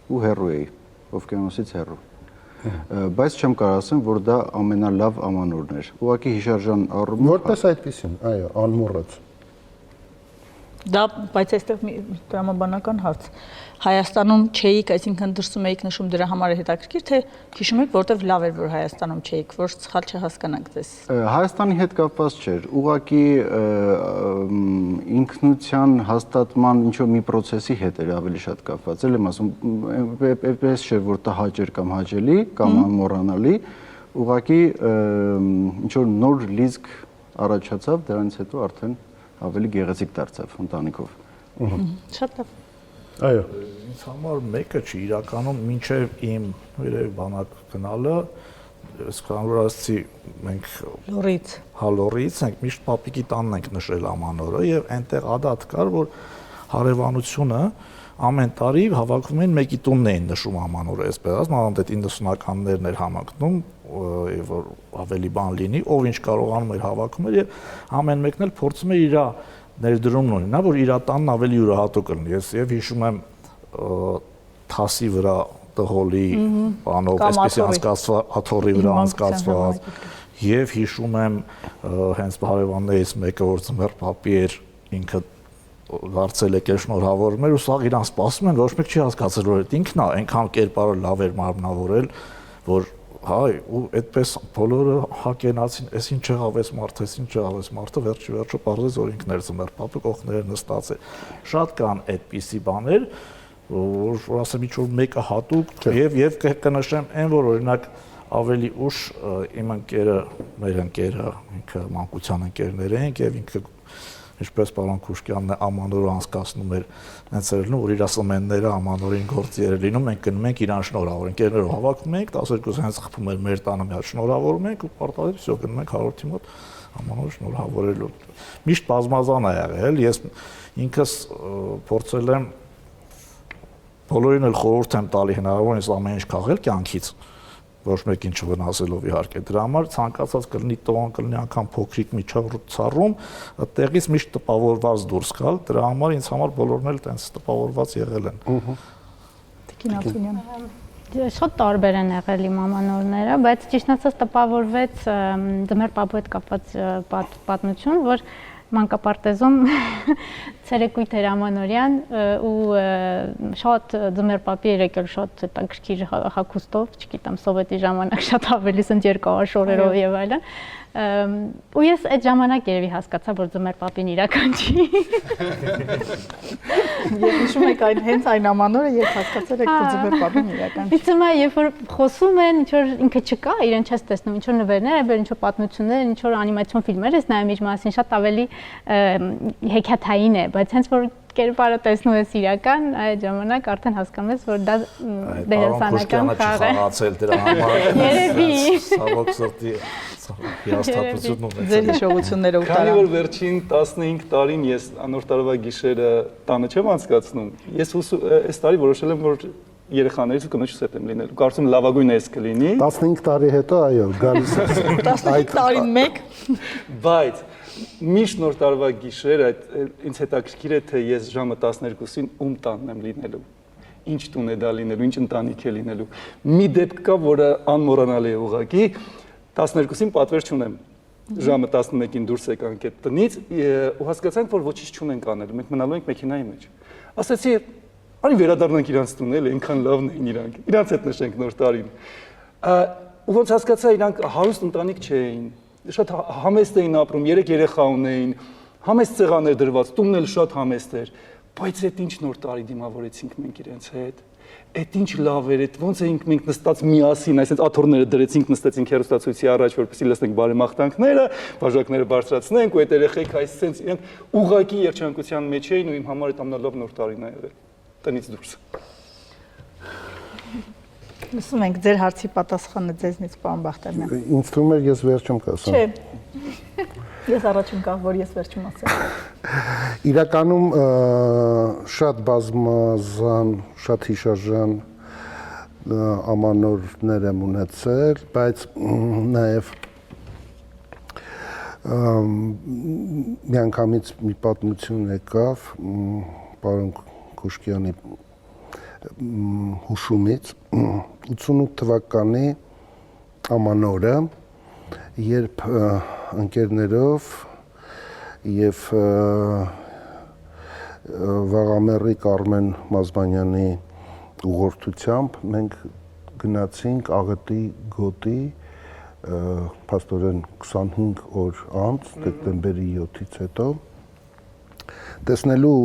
Speaker 10: ու հեռու էի, օվկիանոսից հեռու։ Բայց չեմ կարող ասեմ, որ դա ամենալավ ամանորն էր։ Ուղղակի հիշարժան առումով։
Speaker 7: Որպես այդպեսին, այո, անմոռաց։
Speaker 8: Դա բայց այստեղ մի տրամաբանական հարց։ Հայաստանում չէիք, այսինքն դրսում էիք նշում դրա համար է հետաքրքիր, թե հիշում եք, որտեվ լավ էր, որ Հայաստանում չէիք, որ սխալ չհասկանանք ձեզ։
Speaker 10: Հայաստանի հետ կապված չէր, ուղղակի ինքնության հաստատման ինչ-որ մի process-ի հետ էր ավելի շատ կապված։ Էլ եմ ասում, այնպես չէր, որ դա հաճեր կամ հաճելի կամ անմոռանալի, ուղղակի ինչ-որ նոր լիզք առաջացավ, դրանից հետո արդեն ավելի գեղեցիկ դարձավ ընտանիքով։
Speaker 8: Շատ լավ։
Speaker 7: Այո։
Speaker 11: Ինձ համար մեկը չի, իրականում մինչև իմ երևի բանակ գնալը, այսքան որ ասացի, մենք Լորից ենք միշտ պապիկի տանն ենք նշել ամանորը եւ այնտեղ ադատ կար, որ հարևանությունը ամեն տարի հավաքվում են մեկի տունն էին նշում ամանորը, այսպես ասած, այդ 90-ականներն էր համակնում, եւ որ ավելի բան լինի, ով ինչ կարողանում էր հավաքում էր եւ ամեն մեկն էլ փորձում էր իր ներդրումն ունի, նա որ իր տանն ավելի յուրահատուկ լինի։ Ես եւ հիշում եմ թասի վրա տհոլի բանով, այսպեսի անցկացված աթոռի վրա անցկացված եւ հիշում եմ հենց հարևաններից մեկը որ Ձմեռ Պապի էր ինքը դարձել եկել շնորհավորում էր ու սա իրան սպասում են ոչ մեկ չի հասկացել որ այդ ինքն է այնքան կերպարը լավ էր մարմնավորել որ հայ ու այդպես բոլորը հակենացին էս ինչ եղավ էս մարդը էս ինչ եղավ էս մարդը վերջը պարզեց որ ինքն էր Ձմեռ Պապը կողքները նստած է շատ կան այդպիսի բաներ որ ասեմ ինչ որ մեկը հատուկ եւ կնշեմ այն որ օրինակ ավելի ուշ իմ ընկերը մեր ընկերը ինքը մանկության ընկերներ ենք եւ ինքը ինչպես պարոն Քուշկյանն ամանորը անցկացնում էր հենց երևում որ իր ասամենները ամանորին գործի էր լինում մենք գնում ենք իրան շնորհավոր ընկերներով հավաքում ենք 12 հենց խփում էր մեր տանը մի հատ շնորհավորում ենք ու պարտադիր всё գնում ենք հարորդի մոտ ամանորը շնորհավորելու միշտ բազմազան է եղել ես ինքս փորձել եմ բոլորին էլ խորհուրդ եմ տալի հնարավորինս ամեն ինչ քաղել կյանքից ոչ մեկին չվնասելով իհարկե դրա համար ցանկացած կլինի տոն կլինի անգամ փոքրիկ միջոցառում այդտեղից միշտ տպավորված դուրս գալ դրա համար ինձ համար բոլորն էլ տենց տպավորված եղել են
Speaker 8: Տիկին Ալթունյան
Speaker 9: Շատ տարբեր են եղել իմ ամանորները բայց ճիշտ ասած տպավորվեց Ձմեռ Պապու հետ կապված պատմություն որ մանկապարտեզում ցերեկույթ էր ամանորյան ու շատ Ձմեռ Պապի էր եկել շատ հետաքրքիր հագուստով, չգիտեմ, սովետի ժամանակ շատ ավելի սնջերկար շորերով եւ այլն։ Ու ես այդ ժամանակ երևի հասկացա, որ Ձմեռ Պապին իրական չի։
Speaker 8: Եվ հիշում եք այն հենց այն ամանորը, երբ հասկացել եք, որ Ձմեռ Պապին իրական չի։
Speaker 9: Իսկ երբ որ խոսում են, ինչ որ ինքը չկա, իրեն չես տեսնում, ինչ որ նվերներ, այլ ինչ որ պատմություններ, ինչ որ անիմացիոն ֆիլմեր ես նայում իր մասին, շատ ավելի հեքիաթային է, բայց հենց որ կերպարը տեսնում ես իրական, այդ ժամանակ արդեն հասկանում ես, որ դա դերասանական խաղ է։
Speaker 11: Խաղացել դրա համար։
Speaker 9: Երևի։
Speaker 11: Ցավոք սրտի հիասթափությունն ունեցել։
Speaker 8: Ձեր հիշողությունները ու
Speaker 12: Քանի որ վերջին 15 տարին ես անոր տարվա գիշերը տանը չեմ անցկացնում, ես այս տարի որոշել եմ, որ երեխաներից ու կնոջս հետ եմ լինելու։ Կարծում լավագույնը էս կլինի։
Speaker 7: 15 տարի հետո այո, գալիս է։
Speaker 8: 15 տարին մեկ,
Speaker 12: Բայց միշտ նոր տարվա գիշեր այդ ինձ հետաքրքիր է թե ես ժամը 12-ին ում տանն եմ լինելու։ Ինչ տուն է դա լինելու, ինչ ընտանիք է լինելու։ Մի դեպք կա, որը անմոռանալի է ուղղակի 12-ին պատվեր չունեմ։ Ժամը 11-ին դուրս եկանք այդ տնից ու հասկացանք, որ ոչինչ չունենք անելու։ Մենք մնալու ենք մեքենայի մեջ։ Ասացի, արի վերադառնանք իրանց տուն, էլի, այնքան լավն էին իրանք։ Իրանց հետ նշենք նոր տարին։ Ու ոնց հասկացա, իրանք հարուստ ընտանիք չէին։ շատ համեստ էին ապրում, 3 երեխա ունեին, համեստ սեղան էր դրված, տունն էլ շատ համեստ էր, բայց այդ ինչ նոր տարի դիմավորեցինք մենք իրենց հետ։ Այդ ինչ լավ էր, այդ ոնց էինք մենք նստած միասին, այսինքն աթոռները դրեցինք, նստեցինք հեռուստացույցի առաջ, որպեսզի լսենք բարեմաղթանքները, բաժակները բարձրացնենք, ու այդ երեխեք այս սենց իրենք ուղղակի երջանկության մեջ էին ու իմ համար այդ ամենալավ նոր տարին է եղել։ Տնից դուրս։
Speaker 8: Լսում ենք ձեր հարցի պատասխանը ձեզնից, պարոն Բախտարյան։
Speaker 7: Ինձ թվում է ես վերջում կասեմ։
Speaker 8: Չէ։ Ես առաջում կա, որ ես վերջում ասեմ։
Speaker 7: Իրականում շատ բազմազան, շատ հիշարժան ամանորներ եմ ունեցել, բայց նաև մի անգամից մի պատմություն եկավ պարոն Կուշկյանի հուշումից 88 թվականի ամանորը, երբ ընկերներով եւ Վաղամերիկ Արմեն Մազմանյանի ուղղորդությամբ մենք գնացինք Աղետի գոտի փաստորեն 25 օր անց դեկտեմբերի 7-ից հետո տեսնելու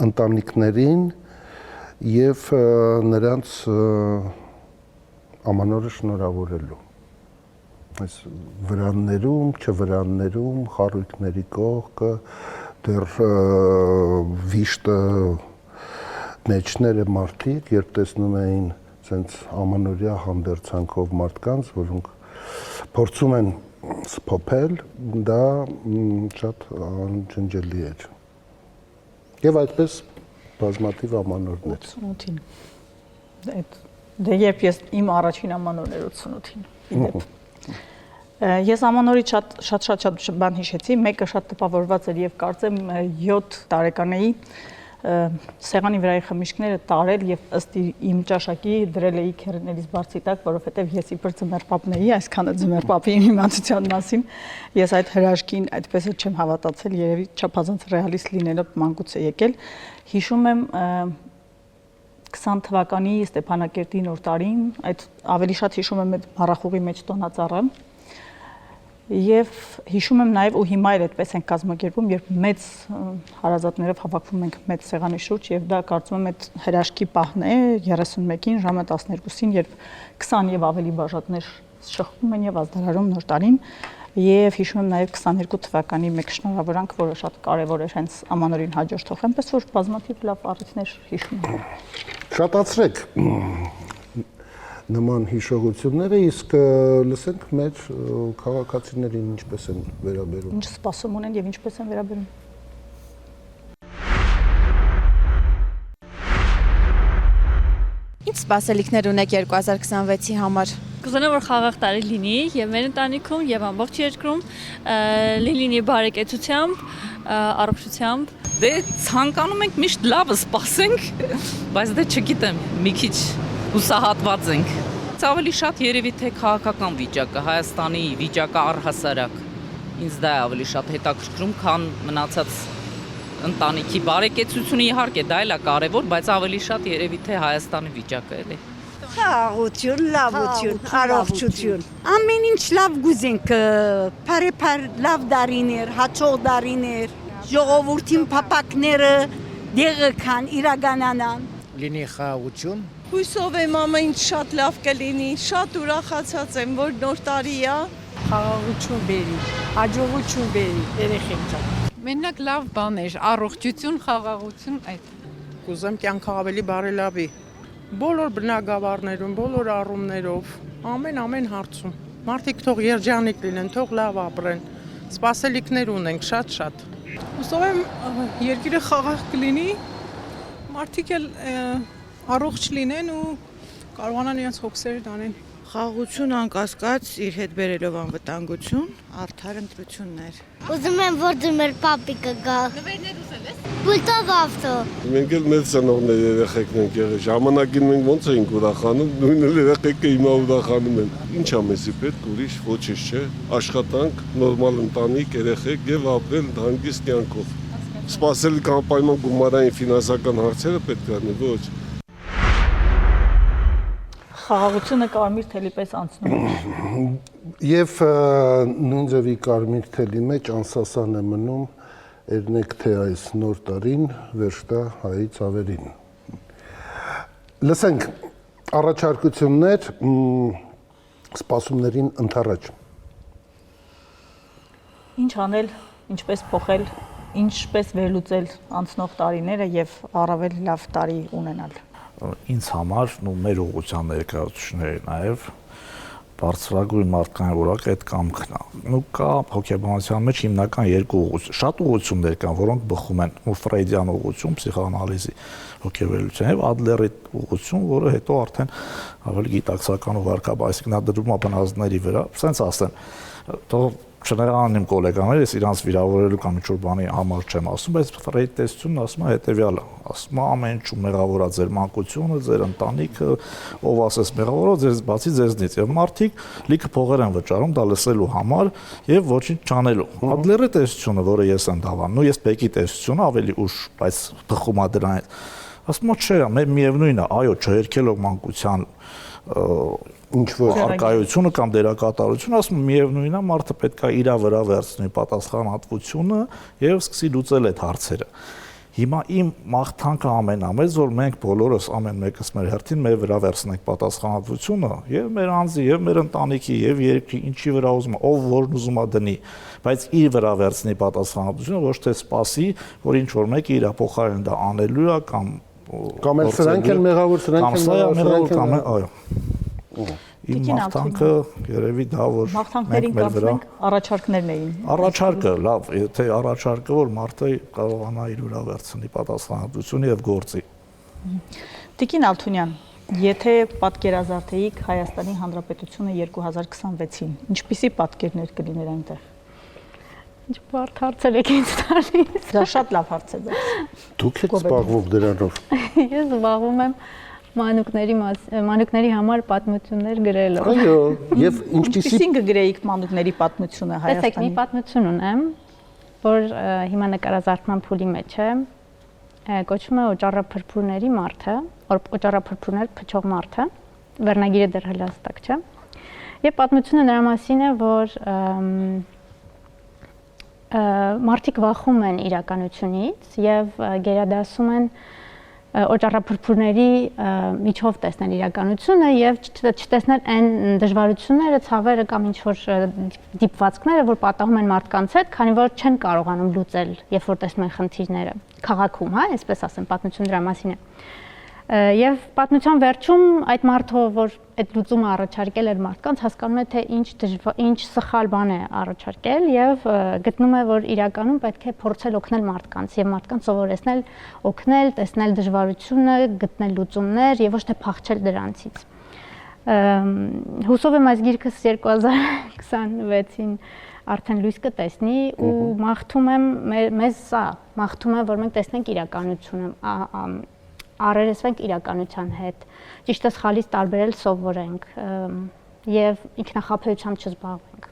Speaker 7: ընտանիքներին եւ նրանց ամանորը շնորհավորելու այս վրաններում, չվրաններում, խարույկների կողքը, դեռ վիշտը մեջները մարդիկ, երբ տեսնում էին ցենց ամանորյա հանդերձանքով մարդկանց, որոնք փորձում են սփոփել, դա շատ ջնջելի էր։ Եվ այդպես բազմաթիվ ամանորներ։
Speaker 8: 88-ին։ Դե երբ ես իմ առաջին ամանորն էր 88-ին։ Իդեպ։ Ես ամանորից շատ բան հիշեցի, մեկը շատ տպավորված էր եւ կարծեմ 7 տարեկան էի սեղանի վրայի խմիչքները տարել եւ ըստ իմ ճաշակի դրել էի քերներից բարձի տակ, որովհետեւ ես իբր ձմեռպապն էի, այսքանը ձմեռպապի իմացության մասին, ես այդ հրաշքին այդպես էլ չեմ հավատացել, երևի չափազանց ռեալիստ լինելով մանկուց է եկել։ Հիշում եմ 20 թվականի Ստեփանակերտի նոր տարին, այդ ավելի շատ հիշում եմ այդ մառախուղի մեջ տոնածառը։ Եվ հիշում եմ նաև ու հիմա էլ այդպես ենք կազմակերպում, երբ մեծ հարազատներով հավաքվում ենք մեծ սեղանի շուրջ եւ դա կարծում եմ այդ հրաշքի պահն է 31-ին ժամը 12-ին, երբ 20 եւ ավելի բաժակներ շփվում են եւ ազդարարում նոր տարին եւ հիշում եմ նաև 22 թվականի մեկ շնորհավորանք, որը շատ կարեւոր էր հենց ամանորին հաջորդող, այնպես որ բազմաթիվ լավ առիթներ հիշում եմ։
Speaker 7: Շատացրեք նման հիշողությունները, իսկ լսենք մեր քաղաքացիներին ինչպես են վերաբերում։
Speaker 8: Ինչ սպասում ունեն եւ ինչպես են վերաբերում։
Speaker 13: Ինչ սպասելիքներ ունեք 2026-ի համար։
Speaker 14: Կուզենամ որ խաղաղ տարի լինի եւ մեր ընտանիքում եւ ամբողջ երկրում լինի բարեկեցությամբ, առողջությամբ։
Speaker 15: Դե ցանկանում ենք միշտ լավը սպասենք, բայց դե չգիտեմ, մի քիչ հուսահատված ենք։ Ավելի շատ երևի թե քաղաքական վիճակը, Հայաստանի վիճակը առհասարակ։ Ինձ դա է ավելի շատ հետաքրքրում, քան մնացած ընտանիքի բարեկեցությունը իհարկե դա էլ է կարևոր, բայց ավելի շատ երևի թե Հայաստանի վիճակը էլի։
Speaker 16: Խաղաղություն, լավություն, առողջություն։ Ամեն ինչ լավ գուզենք, բարեփար լավ դարիներ, հաջող դարիներ, ժողովրդին փապակները դեղը կան իրականանան։
Speaker 17: Լինի խաղաղություն։
Speaker 18: Հույսով եմ ամեն ինչ շատ լավ կլինի, շատ ուրախացած եմ, որ նոր տարի է։
Speaker 16: Խաղաղություն բերի, հաջողություն բերի, երեխեքան։
Speaker 19: Մենակ լավ բաներ, առողջություն, խաղաղություն այդ։
Speaker 20: Կուզեմ կյանքը ավելի բարելավի։ Բոլոր բնակավարներում, բոլոր առումներով, ամեն հարցում։ Մարդիկ թող երջանիկ լինեն, թող լավ ապրեն։ Սպասելիքներ ունենք շատ։
Speaker 18: Հուսով եմ երկիրը խաղաղ կլինի, մարդիկ էլ առողջ լինեն ու կարողանան իրենց հոգսերը տանեն։
Speaker 21: Խաղաղություն անկասկած իր հետ բերելով անվտանգություն, արդար ընտրություններ։
Speaker 3: Ուզում եմ որ ձմեր պապիկը գա։
Speaker 14: Նվերներ ուզել ես։
Speaker 3: Պուլտով ավտո։
Speaker 22: Մենք էլ մեծ ծնողներ երեխեքն ենք եղել։ Ժամանակին մենք ոնց էինք ուրախանում, նույն էլ երեխեքը հիմա ուրախանում են։ Ինչ ա մեզի պետք, ուրիշ ոչինչ չէ։ Աշխատանք, նորմալ ընտանիք, երեխեք եւ ապրել հանգիստ կյանքով։ Սպասելիք անպայման գումարային ֆինանսական հարցերը պետք է լինի, ոչ։
Speaker 8: Խաղաղությունը կարմիր թելի պես անցնում է։
Speaker 7: Եվ նույն ձևի կարմիր թելի մեջ անսասան է մնում երնեք թե այս նոր տարին վերջ տա հայի ծավերին։ Լսենք առաջարկություններ սպասումներին ընդառաջ։
Speaker 8: Ինչ անել, ինչպես փոխել, ինչպես վերլուծել անցնող տարիները եւ առավել լավ տարի ունենալ։
Speaker 11: Ինձ համար ու մեր ուղղության ներկայացուցիչների նաև բարձրագույն մարդկային որակ այդ կամքն է։ Ու կա հոգեբանության մեջ հիմնական երկու ուղղություն, շատ ուղղություններ կան, որոնք բխում են ու ֆրեյդյան ուղղություն, փսիխոանալիզի հոգեվերլուծության եւ Ադլերի ուղղություն, որը հետո արդեն ավելի գիտակցական ու վարկաբանական նա դրում է բնազդների վրա, ասենց ասեմ, թող չներանեմ գոլեգաներ, ես իրանց վիրավորելու կամ ինչ-որ բանի համար չեմ ասում, բայց ֆրեյդ տեսությունն ասում է հետեւյալը, ասում է ամեն ինչ մեղավորա ձեր մանկությունը, ձեր ընտանիքը, ով ասես մեղավորը, ձեր բացի ձեզնից եւ մարդիկ լիքը փողեր են վճարում դա լսելու համար եւ ոչինչ չանելու։ Ադլերի տեսությունը, որը ես եմ դավանում, ես Բեկի տեսությունը ավելի ուշ, բայց բխում է դրանից։ Ասում է չէ, միևնույնն է, այո, չհերքելով մանկության ինչ-որ արկայությունը կամ դերակատարությունը, ասում միևնույնն է, մարդը պետք է իր վրա վերցնի պատասխանատվությունը եւ սկսի լուծել այդ հարցերը։ Հիմա իմ մաղթանքը ամենամեծ, որ մենք բոլորս ամեն մեկս մեր հերթին մեր վրա վերցնենք պատասխանատվությունը եւ մեր անձի եւ մեր ընտանիքի եւ երկրի ինչի վրա ուզում է, ով որն ուզում է դնի, բայց իր վրա վերցնի պատասխանատվությունը, ոչ թե սпасի, որ ինչ որ մեկը իր փոխարեն դա անելու է կամ
Speaker 7: էլ սրանք են մեղավոր, սրանք են մեղավոր, կամ այո։ Իմ մաղթանքը երևի դա որ
Speaker 8: մաղթանքներին կարծենք առաջարկներն էին։
Speaker 7: Առաջարկը, լավ, եթե առաջարկը որ մարդը կարողանա իր վրա վերցնի պատասխանատվությունը եւ գործի։
Speaker 8: Տիկին Ալթունյան, եթե պատկերազարդեիք Հայաստանի Հանրապետությունը 2026-ին, ինչպիսի պատկերներ կլիներ այնտեղ։
Speaker 9: Ինչ բարդ հարցեր եք ինձ տալիս։
Speaker 8: Դա շատ լավ հարց է դա։
Speaker 7: Դուք եք զբաղվում դրանով։
Speaker 9: Ես զբաղվում եմ մանուկների համար պատմություններ գրելով։
Speaker 7: Այո, եւ
Speaker 8: ինչպիսին կգրեիք մանուկների պատմությունը Հայաստանի։
Speaker 9: Տեսեք, մի պատմություն ունեմ, որ հիմա նկարազարդման փուլի մեջ է, կոչվում է օճառափրփուրների մարդը, օճառափրփուրներ փչող մարդը, վերնագիրը դեռ հլաստակ չէ։ Եվ պատմությունը նրա մասին է, որ մարդիկ վախում են իրականությունից եւ գերադասում են օճառափրփուրների միջով տեսնել իրականությունը եւ չտեսնել այն դժվարությունները, ցավերը կամ ինչ որ դիպվածքները, որ պատահում են մարդկանց հետ, քանի որ չեն կարողանում լուծել, երբ որ տեսնում են խնդիրները քաղաքում, հա, այսպես ասեմ, պատմությունը դրա մասին է։ Եվ պատմության վերջում այդ մարդը, որ այդ լուծումը առաջարկել էր մարդկանց, հասկանում է, թե ինչ սխալ բան է առաջարկել եւ գտնում է, որ իրականում պետք է փորձել օգնել մարդկանց եւ մարդկանց սովորեցնել, օգնել, տեսնել դժվարությունը, գտնել լուծումներ եւ ոչ թե փախչել դրանցից։ Հուսով եմ այս գիրքս 2026-ին արդեն լույս կտեսնի ու մաղթում եմ մեզ սա, մաղթում եմ, որ մենք տեսնենք իրականությունը, առերեսվենք իրականության հետ, ճիշտը սխալից տարբերել սովորենք եւ ինքնախաբեությամբ չզբաղվենք։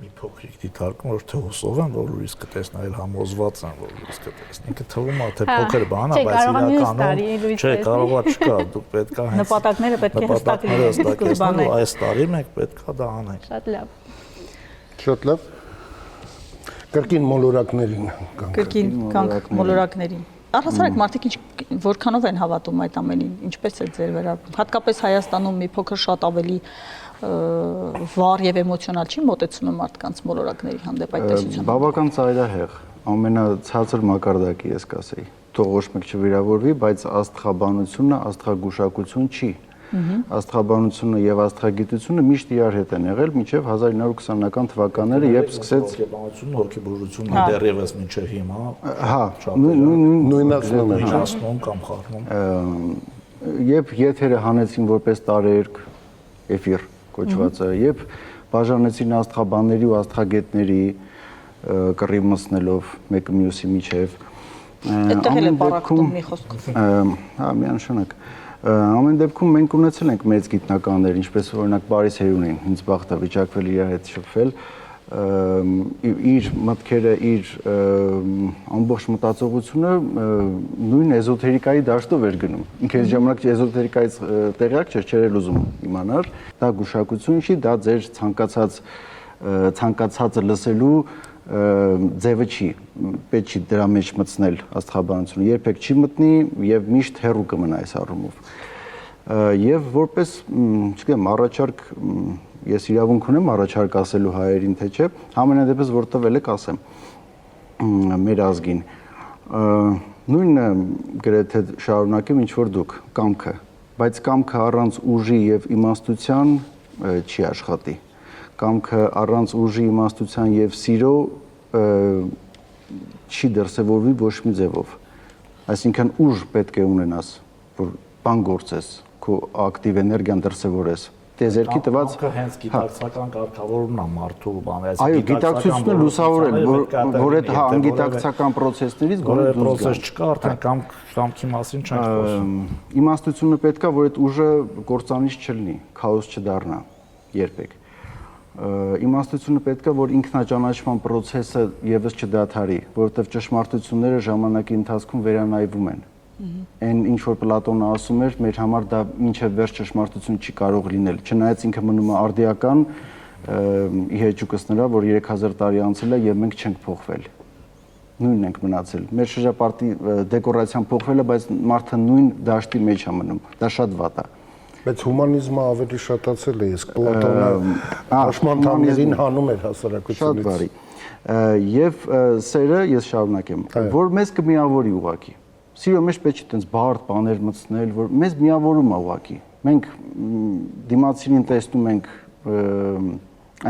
Speaker 11: Մի փոքրիկ դիտարկում, որ թե հուսով եմ, որ լույս կտեսնի, այլ համոզված եմ, որ լույս կտեսնի։ Ինքը թվում է, թե փոքր բան է, բայց իրականում չէ, կարողա չկա, դուք պետք է հենց
Speaker 8: նպատակները պետք է հստակ լինեն,
Speaker 11: այս տարի մենք պետք է դա անենք։
Speaker 9: Շատ լավ։
Speaker 7: Շատ լավ։ Կրկին մոլորակներին
Speaker 8: կանք մոլորակներին։ Առհասարակ մարդիկ որքանով են հավատում այդ ամենին, ինչպես է ձեր վերաբերվում։ Հատկապես Հայաստանում մի փոքր շատ ավելի վառ եւ էմոցիոնալ չի մոտեցումը մարդկանց մոլորակների հանդեպ այդ տեսությամբ։
Speaker 10: Բավական ծայրահեղ, ամենացածր մակարդակի ես կասեի։ Թող ոչ մեկ չվիրավորվի, բայց աստղաբանությունը աստղագուշակություն չի։ Աստղաբանությունը եւ աստղագիտությունը միշտ իրար հետ են եղել մինչեւ 1920-ական թվականները, երբ սկսեց
Speaker 11: հոգեբուժությունը դեռևս մինչեւ հիմա։
Speaker 10: Հա,
Speaker 11: նույնացնում կամ խառնում։
Speaker 10: Երբ եթերը հանեցին որպես տարերկ էֆիր կոչվածը, երբ բաժանեցին աստղաբանների ու աստղագետների կռիվ մտցնելով մեկը մյուսի միջև։
Speaker 8: Այդտեղ էլ է պարակտում մի խոսքով։
Speaker 10: Հա, միանշանակ։ Ամեն դեպքում մենք ունեցել ենք մեծ գիտնականներ, ինչպես օրինակ Բարիս Հերունին, ինձ բախտ է վիճակվել իր հետ շփվել, իր մտքերը, իր ամբողջ մտածողությունը նույն էզոթերիկայի դաշտով էր գնում։ Ինքը այս ժամանակ էզոթերիկայից տեղյակ չէր, չէր ուզում իմանալ։ Դա գուշակություն չի, դա ձեր ցանկացածը լսելու ձևը չի, պետք չի դրա մեջ մտցնել աստղաբանությունը, երբեք չի մտնի եւ միշտ հեռու կմնա այս առումով։ Եվ որպես, չգիտեմ, առաջարկ ես իրավունք ունեմ առաջարկ ասելու հայերին թե չէ, համենայնդեպս որ տվել եք ասեմ մեր ազգին։ Նույնը գրեթե շարունակեմ ինչ որ դուք, կամքը, բայց կամքը առանց ուժի եւ իմաստության չի աշխատի։ Կամքը առանց ուժի, իմաստության եւ սիրո չի դրսևորվի ոչ մի ձևով։ Այսինքն ուժ պետք է ունենաս, որ բան գործես, քո ակտիվ էներգիան դրսևորես։ Տեզերքի տված
Speaker 11: հենց գիտակցական կարգավորումն է մարդու բանը,
Speaker 10: այո, գիտակցությունը լուսավորել, որ այդ անգիտակցական process-ներից գոնե դուրս
Speaker 11: process չկա, արդեն կամքի մասին չենք խոսում։
Speaker 10: Իմաստությունը պետք է, որ այդ ուժը կործանիչ չլինի, քաոս չդառնա երբեք։ Իմաստությունը պետք է, որ ինքնաճանաչման process-ը եւս չդադարի, որովհետեւ ճշմարտությունները ժամանակի ընթացքում վերանայվում են։ Այն ինչ որ Պլատոնը ասում էր, մեր համար դա մինչև վերջ ճշմարտություն չի կարող լինել։ Չնայած ինքը մնում է արդիական, ի հեճուկս նրա, որ 3000 տարի անցել է եւ մենք չենք փոխվել։ Նույնն ենք մնացել։ Մեր շրջապատի դեկորացիան փոխվել է, բայց մարդը նույն դաշտի մեջ է մնում։ Դա շատ վատ է։
Speaker 7: Բայց հումանիզմը ավելի շատացել է, իսկ Պլատոնը հաշմանդամներին հանում էր հասարակությունից։
Speaker 10: Շատ բարի։ Եվ սերը ես շարունակեմ, որ մեզ կմիավորի ուղղակի։ Սիրո մեջ պետք չի տենց բարդ բաներ մտցնել, որ մեզ միավորում է ուղղակի։ Մենք դիմացինին տեսնում ենք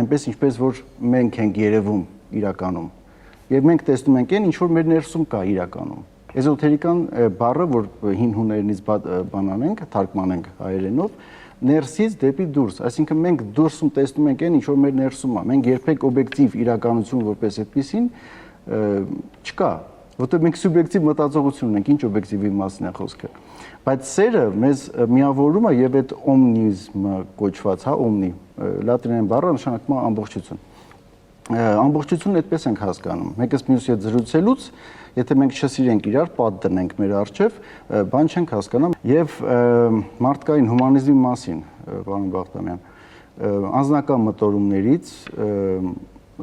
Speaker 10: այնպես ինչպես որ մենք ենք երևում իրականում։ Եվ մենք տեսնում ենք այն ինչ որ մեր ներսում կա իրականում։ Էզոթերիկան բառը, որ հին հուներենից բանանենք, թարգմանենք հայերենով, ներսից դեպի դուրս, այսինքն մենք դուրսում տեսնում ենք այն ինչ որ մեր ներսում է։ Մենք երբեք օբյեկտիվ իրականություն որպես այդպեսին չկա, որտեղ մենք սուբյեկտիվ մտածողություն ունենք, ինչ օբյեկտիվի մասին է խոսքը։ Բայց սերը մեզ միավորում է եւ այդ օմնիզմը կոչված, հա, օմնի, լատիներեն բառը նշանակում է ամբողջություն։ Ամբողջությունն այդպես ենք հասկանում։ Մեկս մյուսի հետ զրուցելուց, եթե մենք չսիրենք իրար, պատ դնենք մեր առջև, բան չենք հասկանա։ Եվ մարդկային հումանիզմի մասին, պարոն Բախտամյան, անձնական մտորումներից,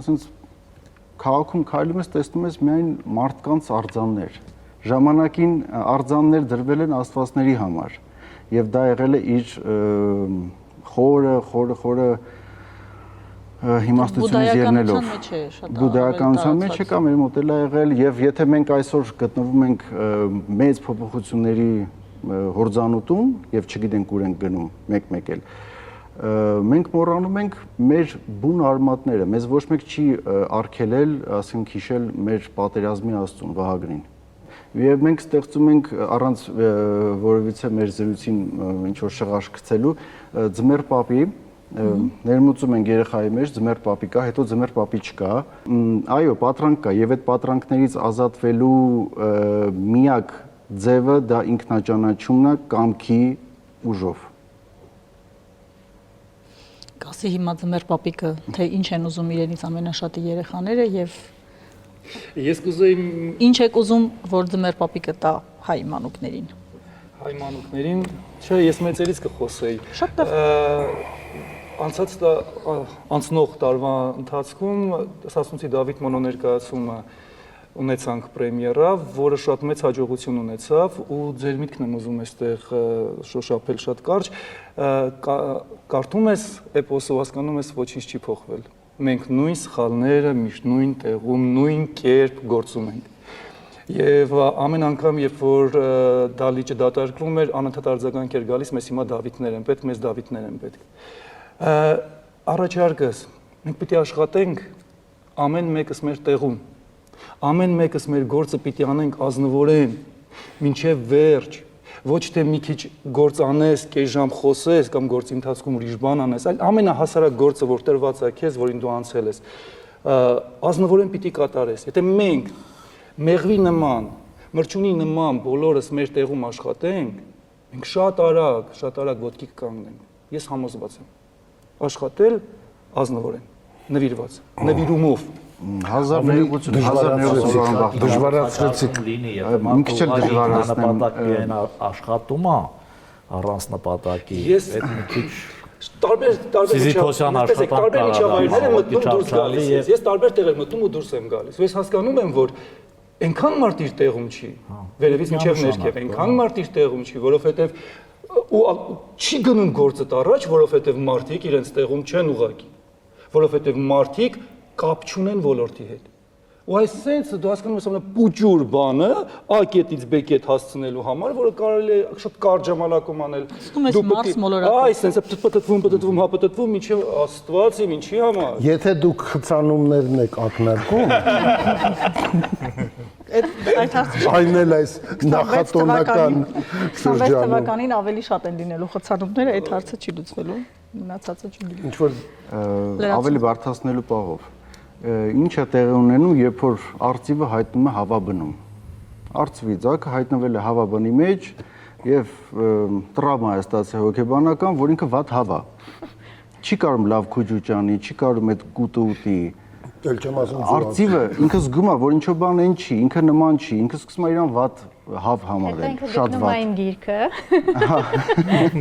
Speaker 10: ասենց քաղաքում քայլում ես, տեսնում ես միայն մարդկանց արձաններ։ Ժամանակին արձաններ դրվել են աստվածների համար, եւ դա եղել է իր խորը իմաստությունից ելնելով։ Բուդայականության մեջ է կամ մեր մոտ էլ ա եղել, եւ եթե մենք այսօր գտնվում ենք մեծ փոփոխությունների հորձանուտում եւ չգիտենք ուր ենք գնում մեկ-մեկ էլ, մենք մոռանում ենք մեր բուն արմատները, մեզ ոչ մեկ չի արգելել, ասենք հիշել մեր պատերազմի աստծուն Վահագնին։ Եվ մենք ստեղծում ենք առանց որևիցե մեր զրույցին ինչ որ շղարշ գցելու ձմեռ պապի, ներմուծում ենք երեխայի մեջ, ձմեռ պապի կա, հետո ձմեռ պապի չկա։ Այո, պատրանք կա եւ այդ պատրանքներից ազատվելու միակ ձևը դա ինքնաճանաչումն է կամքի ուժով։
Speaker 8: Կասի հիմա ձմեռ պապիկը, թե ինչ են ուզում իրենից ամենաշատի երեխաները եւ
Speaker 12: ես կուզեի
Speaker 8: ինչ եք ուզում, որ ձմեռ պապիկը տա հայ մանուկներին։
Speaker 12: Հայ մանուկներին, չէ, ես մեծերից կխոսեի։
Speaker 8: Շատ
Speaker 12: անցնող տարվա ընթացքում Սասունցի Դավիթ Մոնո ներկայացումը ունեցանք պրեմիերա, որը շատ մեծ հաջողություն ունեցավ ու ձեր միտքն եմ ուզում այստեղ շոշափել շատ կարճ, կարդում ես էպոսը ու հասկանում ես ոչինչ չի փոխվել։ Մենք նույն սխալները միշտ նույն տեղում, նույն կերպ գործում ենք։ Եվ ամեն անգամ, երբ որ դալիճը դատարկվում էր, անընդհատ արձագանք էր գալիս, մեզ հիմա Դավիթներ են պետք, մեզ Դավիթներ են պետք։ Առաջարկս, մենք պիտի աշխատենք ամեն մեկս մեր տեղում, ամեն մեկս մեր գործը պիտի անենք ազնվորեն, մինչև վերջ, ոչ թե մի քիչ գործ անես, կես ժամ խոսես կամ գործի ընթացքում ուրիշ բան անես, այլ ամենահասարակ գործը, որ տրված է քեզ, որին դու անցել ես, ազնվորեն պիտի կատարես։ Եթե մենք մեղվի նման, մրջունի նման բոլորս մեր տեղում աշխատենք, մենք շատ արագ ոտքի կանգնենք։ Ես համոզված եմ, աշխատել ազնվորեն։ նվիրված, նվիրումով։
Speaker 7: դժվարացրեցիք
Speaker 11: մի քիչ էլ դժվարացնեմ աշխատումը առանց նպատակի այդ մի քիչ
Speaker 12: տարբեր միջավայրներ եմ մտնում դուրս գալիս ես։ Ես տարբեր տեղեր մտնում ու դուրս եմ գալիս։ Ես հասկանում եմ, որ այնքան մարդ իր տեղում չի, վերևից մինչև ներքև, այնքան մարդ իր տեղում չի, որովհետև ու չի գնում գործը առաջ, որովհետև մարդիկ իրենց տեղում չեն ուղղակի, որովհետև մարդիկ կապ չունեն ոլորտի հետ։ Ու այս sense դու հասկանում ես ամենա պուճուր բանը A կետից B կետ հասցնելու համար, որը կարելի է շատ կարճ ժամանակում անել։
Speaker 8: Դու Մարս մոլորակով։
Speaker 12: Այս sense պտտվում, հապտտվում, ինչի Աստված իմ ինչի համար։
Speaker 7: Եթե դուք խցանումներն եք ակնարկում, այն էլ այս նախատոնական
Speaker 8: 26 թվականին ավելի շատ են լինելու խցանումները, այդ հարցը չի լուծվելու, մնացածը չի լինելու։
Speaker 10: Ինչ որ ավելի բարդացնելու պահով ինչ է տեղի ունենում, երբ որ արծիվը հայտնում է հավաբնում։ Արծվի ձագը հայտնվել է հավաբնի մեջ եւ տրավմա է ստացել հոգեբանական, որ ինքը վատ հավա։ Չի կարող լավ քուջուճանի, չի կարող այդ կուտը ուտի։ Արծիվը ինքը զգում է, որ ինչո բան այն չի, ինքը նման չի, ինքը սկսում է իրան վատ հավ համարել, շատ վատ։
Speaker 9: Այն գիրքը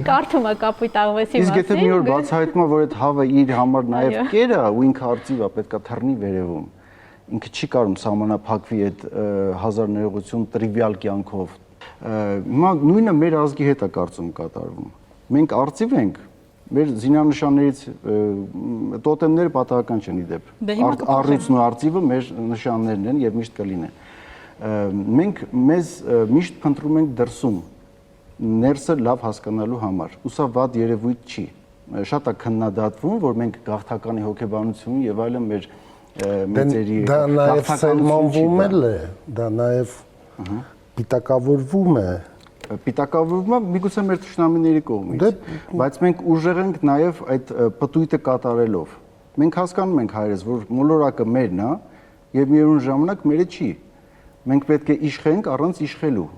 Speaker 9: կարդում է կապույտ աղվեսի մասին։
Speaker 10: Իսկ եթե մի օր բացահայտում է, որ այդ հավը իր համար նաև կեր է ու ինքը արծիվ է, պետքա թռնի վերևում։ Ինքը չի կարող սահմանափակվի այդ հազար ներողություն տրիվիալ կյանքով։ Հիմա նույնը մեր ազգի հետ է կարծում կատարվում։ Մենք արծիվ ենք, մեր զինանշաններից տոտեմները պատահական չեն իդեպ։ Առյուծն ու արծիվը մեր նշաններն են եւ միշտ կլինեն։ Մենք մեզ միշտ փնտրում ենք դրսում ներսը լավ հասկանալու համար։ Ու սա վատ երևույթ չի։ Շատ է քննադատվում, որ մենք գաղթականի հոգեբանություն եւ այլն մեր մեծերի
Speaker 7: դա նաեւ սերմանվում է, դա նաեւ պիտակավորվում է։
Speaker 10: Պիտակավորվում է միգուցե մեր ճշնամիների կողմից, բայց մենք ուժեղ ենք նաև այդ պտույտը կատարելով։ Մենք հասկանում ենք հայրս, որ մոլորակը մերն է եւ միևնույն ժամանակ մերը չի։ Մենք պետք է իշխենք առանց իշխելու։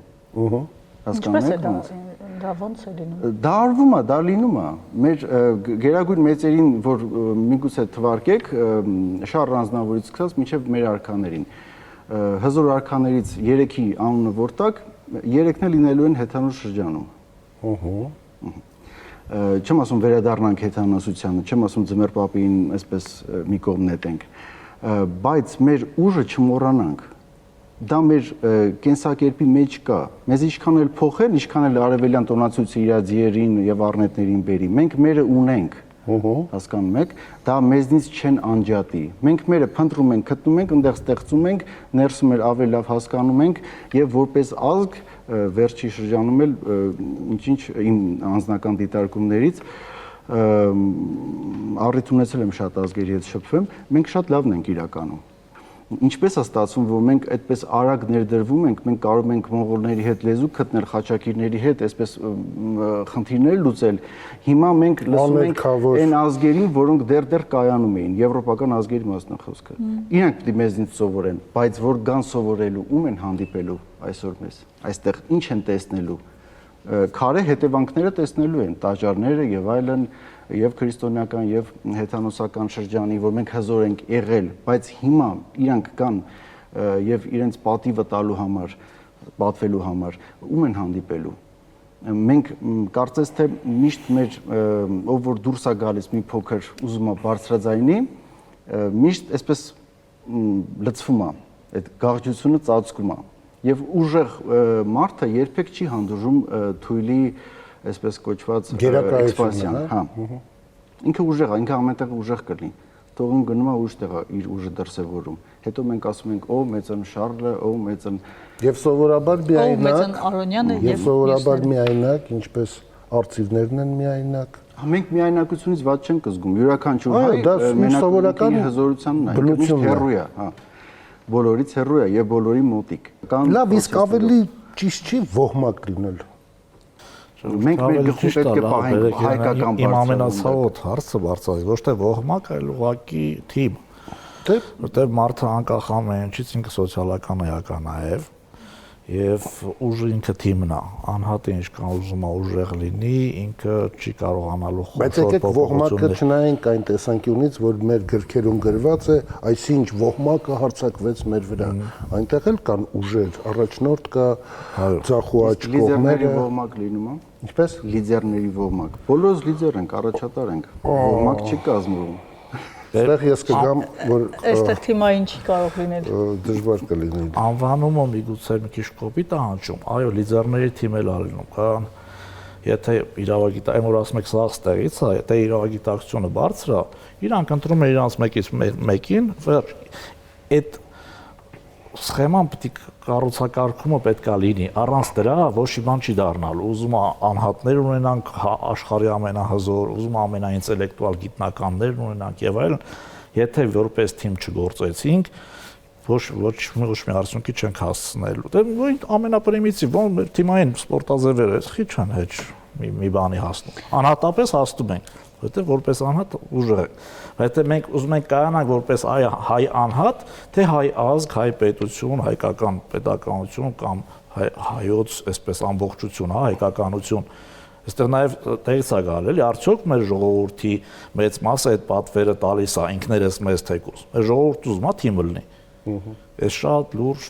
Speaker 10: Հասկանում եք։
Speaker 8: Դա ո՞նց է լինում։
Speaker 10: Դա արվում է, դա լինում է։ Մեր գերագույն մեծերին, որ միգուցե թվարկեք, Շարլ Ռանձնավորից սկսած մինչև մեր արքաներին։ Հզոր արքաներից 3-ի անունը որտակ 3-ն էլ լինելու են հեթանոս շրջանում։ Չեմ ասում վերադառնանք հեթանոսությանը, չեմ ասում Ձմեռ պապին այսպես մի կողմ նետենք, բայց մեր ուժը չմոռանանք։ Դա մեր կենսակերպի մեջ կա։ Մեզ ինչքան էլ փոխեն, ինչքան էլ արևելյան տոնացույցը իր ձիերին եւ առնետներին բերի, մենք մերը ունենք։ Հասկանում եք, դա մեզնից չեն անջատի։ Մենք մերը փնտրում ենք, գտնում ենք, այնտեղ ստեղծում ենք, ներսում էլ ավելի լավ հասկանում ենք եւ որպես ազգ վերջի շրջանում էլ ինչ իմ անձնական դիտարկումներից առիթ ունեցել եմ շատ ազգերի հետ շփվեմ, մենք շատ լավն ենք իրականում։ Ինչպես է ստացվում, որ մենք այդպես արագ ներդրվում ենք, մենք կարող ենք մոնղոլների հետ լեզու գտնել, խաչակիրների հետ այսպես խնդիրներ լուծել։ Հիմա մենք լսում ենք այն ազգերին, որոնք դեռ կայանում էին, եվրոպական ազգերի մասն է խոսքը։ Իրանք պիտի մեզնից սովորեն, բայց որ գան սովորելու, ում են հանդիպելու այսօր մեզ։ Այստեղ ինչ են տեսնելու։ Քարե հետևանքները տեսնելու են, տաճարները եւ այլն, եւ քրիստոնեական եւ հեթանոսական շրջանի, որ մենք հզոր ենք եղել, բայց հիմա իրանք կան եւ իրենց պատիվը տալու համար, պատվելու համար, ում են հանդիպելու։ Մենք կարծես թե միշտ մեր ով որ դուրս է գալիս մի փոքր ուզում է բարձրաձայնի, միշտ այսպես լցվում է, այդ գաղջությունը ծածկում է։ Եվ ուժեղ մարդը երբեք չի հանդուրժում թույլի այսպես կոչված էքսպանսիան, հա։ Ինքը ուժեղ է, ինքը ամենտեղ ուժեղ կլինի։ Թողում գնում է ուժտեղ իր ուժը դրսևորում։ Հետո մենք ասում ենք, ո մեծն Շարլը, ո մեծն
Speaker 7: եւ սովորաբար միայնակ,
Speaker 8: մեծն Արոնյանը
Speaker 7: եւ սովորաբար միայնակ, ինչպես արծիվներն են միայնակ։
Speaker 10: Մենք միայնակությունից ված չենք զգում։ Յուրաքանչյուր հայ
Speaker 7: սովորական
Speaker 10: հզորությանն է, միշտ հեռու է, հա։ Բոլորից հեռու է եւ բոլորի մոտիկ։
Speaker 7: Լավ, իսկ ավելի ճիշտ չի ոհմակ լինել։
Speaker 10: Մենք մեր գլխում պետք է պահենք հայկական բարձր։
Speaker 11: Իմ ամենացավոտ հարցը բարձրացի, ոչ թե ոհմակ, այլ ուղղակի թիմ։ Որտեղ մարդը անկախ ամեն ինչից ինքը սոցիալական էական է եւ ուժը ինքը թիմն է, անհատը ինչքան ուզում է ուժեղ լինի, ինքը չի կարողանալու
Speaker 7: Բայց եկեք ոհմակը չնայենք այն տեսանկյունից, որ մեր գրքերում գրված է, այսինչ ոհմակը հարձակվեց մեր վրա։ Այնտեղ էլ կան ուժեր, առաջնորդ կա, ցախուաճ կողմերը,
Speaker 10: ոհմակ լինում է։
Speaker 7: Ինչպես
Speaker 10: լիդերների ոհմակ։ Բոլորս լիդեր ենք, առաջատար ենք։ Ոհմակ չի կազմվում։
Speaker 7: Այստեղ ես կգամ, որ
Speaker 8: այստեղ թիմային չի կարող լինել։
Speaker 7: Դժվար կլինի։
Speaker 11: Անվանումը միգուցե մի քիչ կոպիտ է հնչում, այո, լիդերների թիմ էլ ալնում, կան եթե իրավագիտա, այն որ ասում եք սա ստեղից է, եթե իրավագիտակցությունը բարձր է, իրանք ընտրում են իրանց մեկից մեկին, այդ սխեման պետք է կառուցակարգումը պետք է լինի, առանց դրա ոչ մի բան չի դառնալու, ուզում է անհատներ ունենանք աշխարհի ամենահզոր, ուզում է ամենաինտելեկտուալ գիտնականներ ունենանք եւ այլն, եթե որպես թիմ չգործեցինք, ոչ մի արդյունքի չենք հասցնելու։ Դե ամենապրիմիտիվ, ո՞ն մեր թիմային սպորտազևերը, քիչ են հեչ մի բանի հասնում։ Անհատապես հասնում ենք, որտեղ որպես անհատ ուժեղ ենք։ Բայց մենք ուզում ենք կայանանք որպես հայ անհատ, թե հայ ազգ, հայ պետություն, հայկական պետականություն կամ հայոց այսպես ամբողջություն, հայկականություն։ Այստեղ նաև տեղից է գալել, էլի արդյոք մեր ժողովրդի մեծ մասը այդ պատվերը տալիս է ինքներս մեզ թեկուզ։ Մեր ժողովուրդը ուզում է թիմը լինի։ Այս շատ լուրջ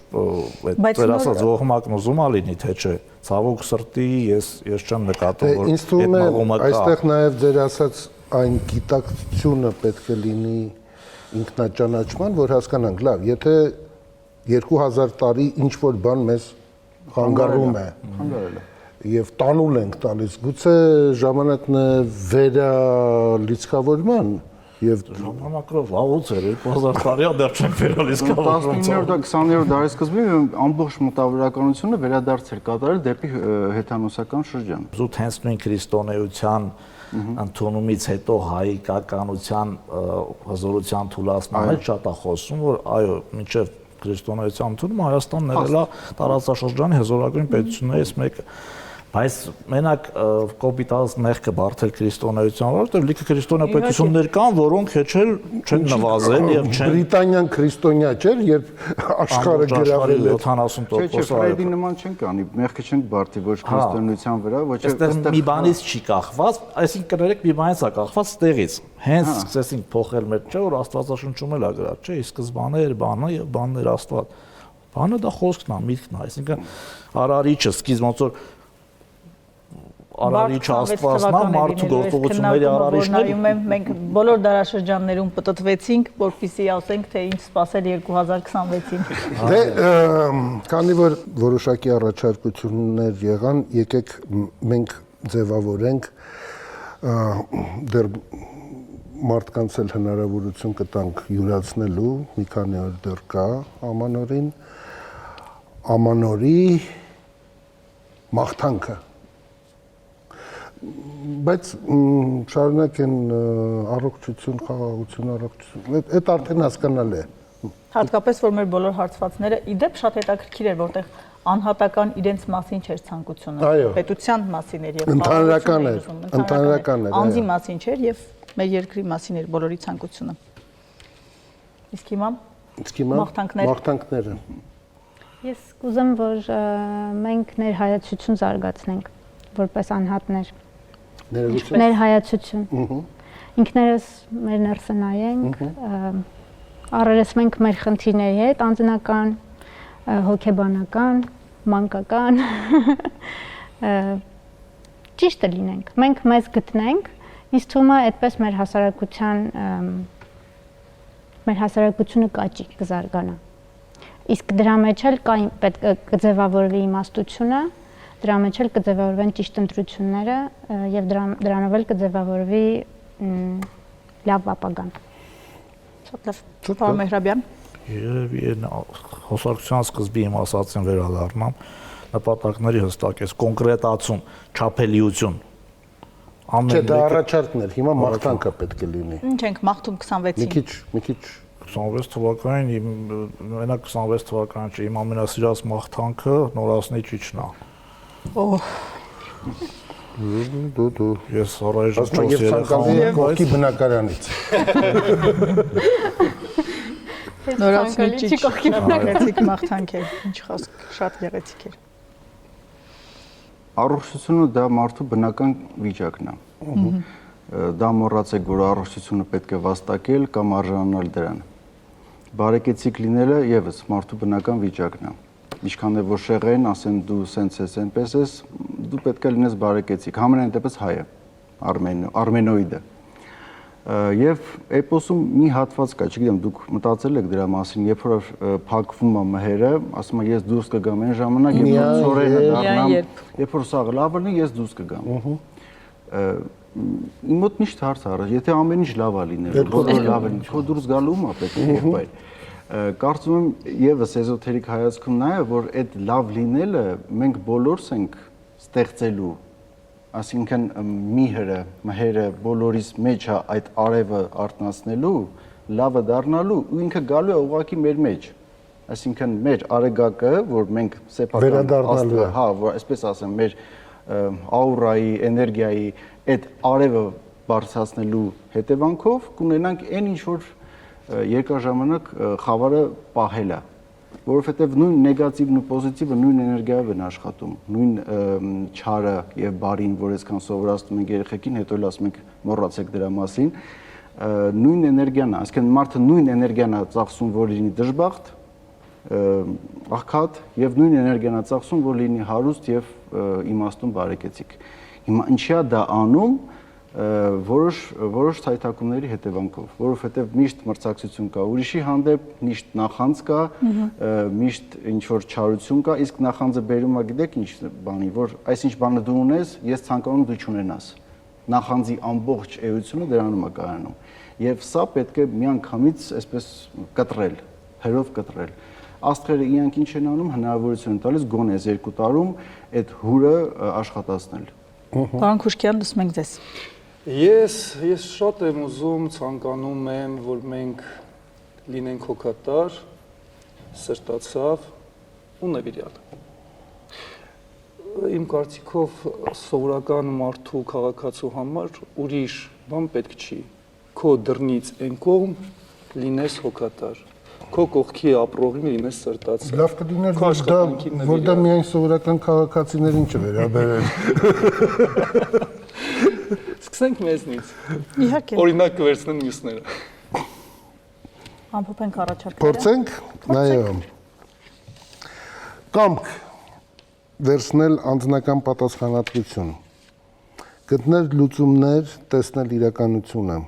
Speaker 11: այդ ծեր ասած ոհմակն ուզում է լինի, թե չէ։ Ցավոք սրտի ես չեմ նկատում, որ
Speaker 7: ինձ թվում է այստեղ նաև ձեր ասած այն գիտակցությունը պետք է լինի ինքնաճանաչման, որ հասկանանք, լավ, եթե 2000 տարի ինչ որ բան մեզ խանգարում է, եւ տանուլ ենք տալիս, գուցե ժամանակն է վերալիցքավորման եւ
Speaker 11: ժամանակը վաղուց էր 2000 տարի դեռ չենք վերալիցքավորում
Speaker 10: 19-20-րդ դարի սկզբին ամբողջ մտավորականությունը վերադարձ էր կատարել դեպի հեթանոսական շրջան։
Speaker 11: Զուտ հենց նույն քրիստոնեության ընդունումից հետո հայկականության հզորության թուլացման հետ շատ է խոսում, որ այո, մինչև քրիստոնեության ընդունումը Հայաստանն եղել է տարածաշրջանի հզորագույն պետություններից մեկը։ Բայց մենակ կոպիտած մեղքը բարթել քրիստոնեության, որովհետև լիքը քրիստոնյա պետություններ կան, որոնք հեչել չեն նվազել եւ չեն
Speaker 7: Բրիտանիան քրիստոնյա չէր, երբ աշխարհը գրավել է
Speaker 11: 70%։
Speaker 10: Չէ, Ֆրեյդի նման չենք անի, մեղքը չենք բարթի ոչ քրիստոնեության վրա, ոչ
Speaker 11: այստեղ մի բանից չի կախված, այսինքն կներեք մի բանից է կախված ստեղից։ Հենց սկսեցինք փոխել մեր չէ, որ Աստվածաշնչում էլ է գրած, չէ, ի սկզբանե էր բանը եւ բանն էր Աստված։ Բանը դա խոսքն է, միտքն է, այսինքն արարիչը սկիզբ ոնց որ Արարիչ Աստվածն է, մարդու գործողությունների արարիչն է։
Speaker 8: Մենք բոլոր դարաշրջաններում պտտվեցինք, որպեսզի ասենք, թե ինչ սպասել 2026-ին։
Speaker 7: Դե, քանի որ որոշակի առաջարկություններ եղան, եկեք մենք ձևավորենք դեռ մարդկանց էլ հնարավորություն կտանք յուրացնելու, մի քանի օր դեռ կա ամանորին, ամանորի մաղթանքը բայց շարունակ են առողջություն, խաղաղություն, առողջություն, այդ արդեն հասկանալ է։
Speaker 8: Հատկապես, որ մեր բոլոր հարցվածները իդեպ շատ հետաքրքիր էր, որտեղ անհատական իրենց մասին չէր ցանկությունը, պետության մասին էր եւ
Speaker 7: ընդհանրական էր,
Speaker 8: անձի մասին չէր եւ մեր երկրի մասին էր բոլորի ցանկությունը։ Իսկ հիմա
Speaker 7: մաղթանքները։
Speaker 9: Ես կուզեմ, որ մենք ներհայեցություն զարգացնենք որպես անհատներ։ Ներհայեցություն։ Ինքներս մեր ներսը նայենք, առերեսվենք մեր խնդիրների հետ, անձնական, հոգեբանական, մանկական, ճիշտը լինենք, մենք մեզ գտնենք, ինձ թվում է այդպես մեր հասարակությունը կաճի, կզարգանա։ Իսկ դրա մեջ էլ պետք է կձևավորվի իմաստությունը, դրա մեջ էլ կձևավորվեն ճիշտ ընտրությունները եւ դրանով էլ կձևավորվի լավ ապագան։
Speaker 8: Շատ լավ։ Պարոն Մեհրաբյան։
Speaker 11: Երևի խոսակցության սկզբի իմ ասածին վերադառնամ, նպատակների հստակես, կոնկրետացում, չափելիություն։
Speaker 7: Չէ, դա առաջարկն էր, հիմա մաղթանքը պետք է լինի։
Speaker 8: Ինչ ենք մաղթում 26-ին։
Speaker 7: Մի քիչ
Speaker 11: 26 թվականին, մենակ 26 թվականին չէ, իմ ամենասիրած մաղթանքը նորացնի ճիճն է։
Speaker 7: Դու
Speaker 11: ես առայժմ 4 երեխա ունեմ,
Speaker 7: ոգի բնակարանից։
Speaker 8: Նորացնի ճիչ։ Գեղեցիկ մաղթանք էր, ինչ խոսք, շատ գեղեցիկ էր։
Speaker 10: Առողջությունը դա մարդու բնական վիճակն է։ Դա մոռացեք, որ առողջությունը պետք է վաստակել կամ արժանանալ դրան։ Բարեկեցիկ լինելը եւս մարդու բնական վիճակն է։ Ինչքան է որ շեղեն, ասեն դու սենց ես, այնպես ես, դու պետք է լինես բարեկեցիկ, համենայն դեպս հայը, արմենոիդը։ Եվ էպոսում մի հատված կա, չգիտեմ, դուք մտածել եք դրա մասին, երբ որ փակվում է մհերը, ասում է ես դուրս կգամ այն ժամանակ, երբ որ ծորերը դառնամ, երբ որ սաղ լավ լինի, ես դուրս կգամ։ Իմ մոտ միշտ հարց առա, եթե ամեն ինչ լավ է լինելու, բոլորը լավ են, քո դուրս գալու ում է պետք է եղբայր։ Կարծում եմ եւս էզոթերիկ հայացքում նա է, որ այդ լավ լինելը մենք բոլորս ենք ստեղծելու, այսինքն մհերը բոլորիս մեջ է այդ արևը արտնասնելու, լավը դառնալու ու ինքը գալու է ուղղակի մեր մեջ։ Այսինքն մեր արեգակը, որ մենք սեփական աստղը, հա, որ այսպես ասեմ, մեր աուրայի, էներգիայի այդ արևը բարձրացնելու հետևանքով կունենանք այն ինչ որ երկար ժամանակ խավարը պահել է, որովհետև նույն նեգատիվն ու պոզիտիվը նույն էներգիայով են աշխատում, նույն չարը եւ բարին, որ այսքան սովորացնում ենք երեխեքին, հետո էլ ասում ենք մոռացեք դրա մասին, նույն էներգիան է, այսինքն մարդը նույն էներգիան է ծախսում, որ լինի դժբախտ, աղքատ եւ նույն էներգիան է ծախսում, որ լինի հարուստ եւ իմաստուն բարեկեցիկ։ Հիմա ինչի է դա անում որոշ ցայտակումների հետևանքով, որովհետև միշտ մրցակցություն կա ուրիշի հանդեպ, միշտ նախանձ կա, միշտ ինչ որ չարություն կա, իսկ նախանձը բերում է գիտեք ինչ բանի, որ այսինչ բանը դու ունես, ես ցանկանում դու չունենաս։ Նախանձի ամբողջ էությունը դրանում է կայանում։ Եվ սա պետք է միանգամից այսպես կտրել, հերով կտրել։ Աստղերը իրանք ինչ են անում, հնարավորություն են տալիս գոնե 2 տարում այդ հուրը աշխատացնել։
Speaker 8: Պարոն Քուշկյան, լսում ենք ձեզ։
Speaker 12: Ես շատ եմ ուզում, ցանկանում եմ, որ մենք լինենք հոգատար, սրտացավ ու նվիրյալ։ Իմ կարծիքով սովորական մարդու քաղաքացու համար ուրիշ բան պետք չի։ Քո դռնից այն կողմ լինես հոգատար։ Քո կողքի ապրողին լինես սրտացավ։
Speaker 7: Լավ կլիներ, որ դա միայն սովորական քաղաքացիներին չվերաբերեր։
Speaker 12: Սկսենք մեզնից։
Speaker 8: Իհարկե։
Speaker 12: Օրինակ կվերցնեն մյուսները։
Speaker 8: Ամփոփենք առաջարկները։
Speaker 7: Փորձենք, այո։ Կամք վերցնել անձնական պատասխանատվություն, գտնել լուծումներ, տեսնել իրականությունը,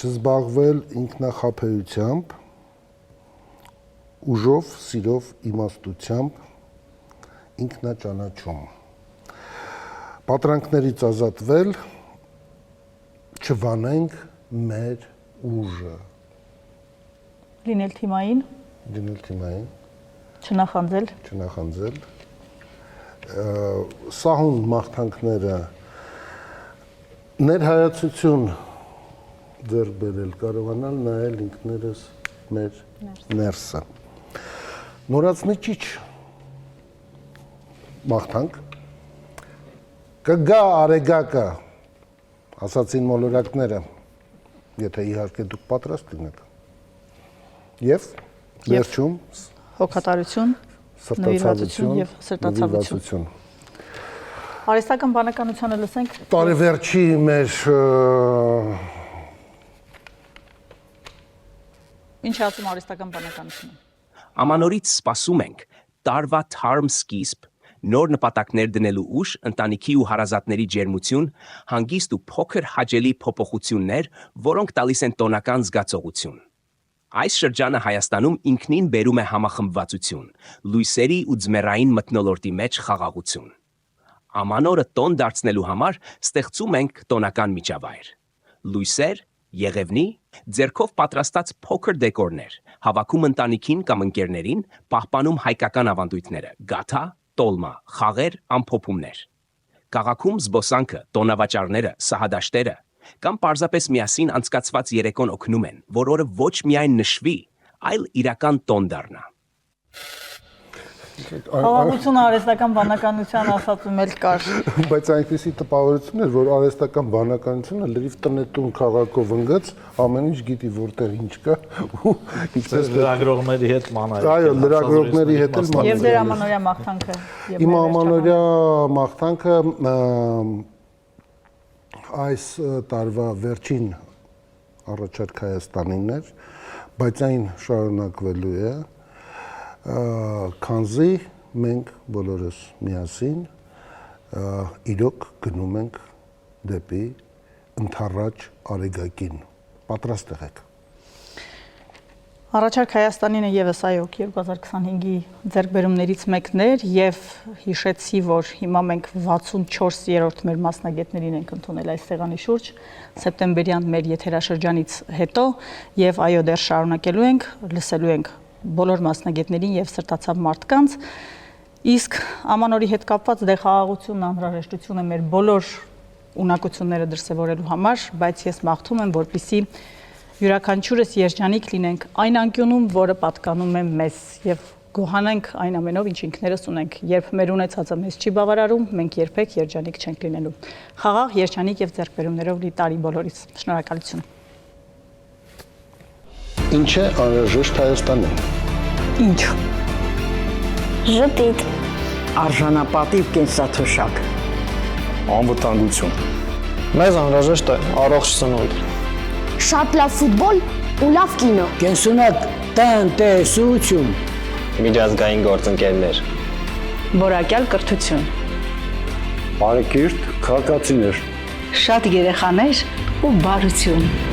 Speaker 7: չզբաղվել ինքնախաբեությամբ, ուժով, սիրով, իմաստությամբ, ինքնաճանաչում, պատրանքներից ազատվել, չվանենք մեր ուժը,
Speaker 8: լինել թիմային,
Speaker 7: չնախանձել, սահուն մաղթանքները, ներհայացություն ձեռք բերել, կարողանալ նայել ինքներս մեր ներսը։ Նորացնի ճիչ մաղթանք, կգա արեգակը, ասացին մոլորակները, եթե իհարկե դուք պատրաստ լինեք, և վերջում
Speaker 8: հոգատարություն, նվիրվածություն և սրտացավություն։ Արհեստական բանականությանը լսենք։
Speaker 7: Տարեվերջի մեր
Speaker 8: ինչ է ասում արհեստական բանականությունը։
Speaker 4: Ամանորից սպասում ենք տարվա թարմ սկիզբ, նոր նպատակներ դնելու ուժ, ընտանիքի ու հարազատների ջերմություն, հանգիստ ու փոքր հաճելի փոփոխություններ, որոնք տալիս են տոնական զգացողություն։ Այս շրջանը Հայաստանում ինքնին բերում է համախմբվածություն, լույսերի ու ձմեռային մթնոլորտի մեջ խաղաղություն։ Ամանորը տոն դարձնելու համար ստեղծում ենք տոնական միջավայր։ Լույսեր, եղևնի, ձեռքով պատրաստած փոքր դեկորներ, հավաքում ընտանիքին կամ ընկերներին, պահպանում հայկական ավանդույթները, գաթա, տոլմա, խաղեր, ամփոփումներ։ Քաղաքում զբոսանքը, տոնավաճառները, սահադաշտերը կամ պարզապես միասին անցկացված երեկոն օգնում են, որ օրը ոչ միայն նշվի, այլ իրական տոն դառնա։
Speaker 8: Խաղաղությունը արհեստական բանականության ասածում էլ կար։
Speaker 7: Բայց այնպեսի տպավորություն էր, որ արհեստական բանականությունը լրիվ տնետուն քաղաքով ընկած, ամեն ինչ գիտի որտեղ ինչ կա ու ինչպես
Speaker 11: լրագրողների հետ մանր։
Speaker 7: Այո, լրագրողների հետ էլ մանր։
Speaker 8: Եվ դեր ամանորյա մաղթանքը։
Speaker 7: Իմ ամանորյա մաղթանքը այս տարվա վերջին առաջարկ Հայաստանին էր, բայց այն շարունակվելու է, քանզի մենք բոլորս միասին իրոք գնում ենք դեպի ընդառաջ արեգակին։ Պատրաստ եղեք։
Speaker 8: Առաջարկ Հայաստանինը եւս այո 2025-ի ձեռքբերումներից մեկն էր եւ հիշեցի, որ հիմա մենք 64-րդ մեր մասնագետներին ենք ընդունել այս սեղանի շուրջ սեպտեմբերյան մեր եթերաշրջանից հետո եւ այո դեռ շարունակելու ենք, լսելու ենք բոլոր մասնագետներին եւ սրտացավ մարդկանց, իսկ ամանորի հետ կապված դե խաղաղությունն անհրաժեշտություն է մեր բոլոր ունակությունները դրսևորելու համար, բայց ես մաղթում եմ, որպեսզի յուրաքանչյուրս երջանիկ լինենք այն անկյունում, որը պատկանում է մեզ եւ գոհանանք այն ամենով, ինչ ինքներս ունենք։ Երբ մեր ունեցածը մեզ չի բավարարում, մենք երբեք երջանիկ չենք լինելու։ Խաղաղ, երջանիկ եւ ձեռքբերումներով լի տարի բոլորիս։ Շնորհակալություն։
Speaker 1: Ինչ է անհրաժեշտ Հայաստանին։
Speaker 16: Ինչ։
Speaker 6: Ժպիտ, արժանապատիվ կենսաթոշակ,
Speaker 5: Անվտանգություն։ Մեզ անհրաժեշտ է առողջ սնունդ։
Speaker 3: Շատ լավ ֆուտբոլ ու լավ կինո։
Speaker 6: կենսունակ տնտեսություն,
Speaker 5: Միջազգային գործընկերներ։
Speaker 6: որակյալ կրթություն,
Speaker 1: Բարեկիրթ քաղաքացիներ։
Speaker 6: շատ երեխաներ ու բարություն։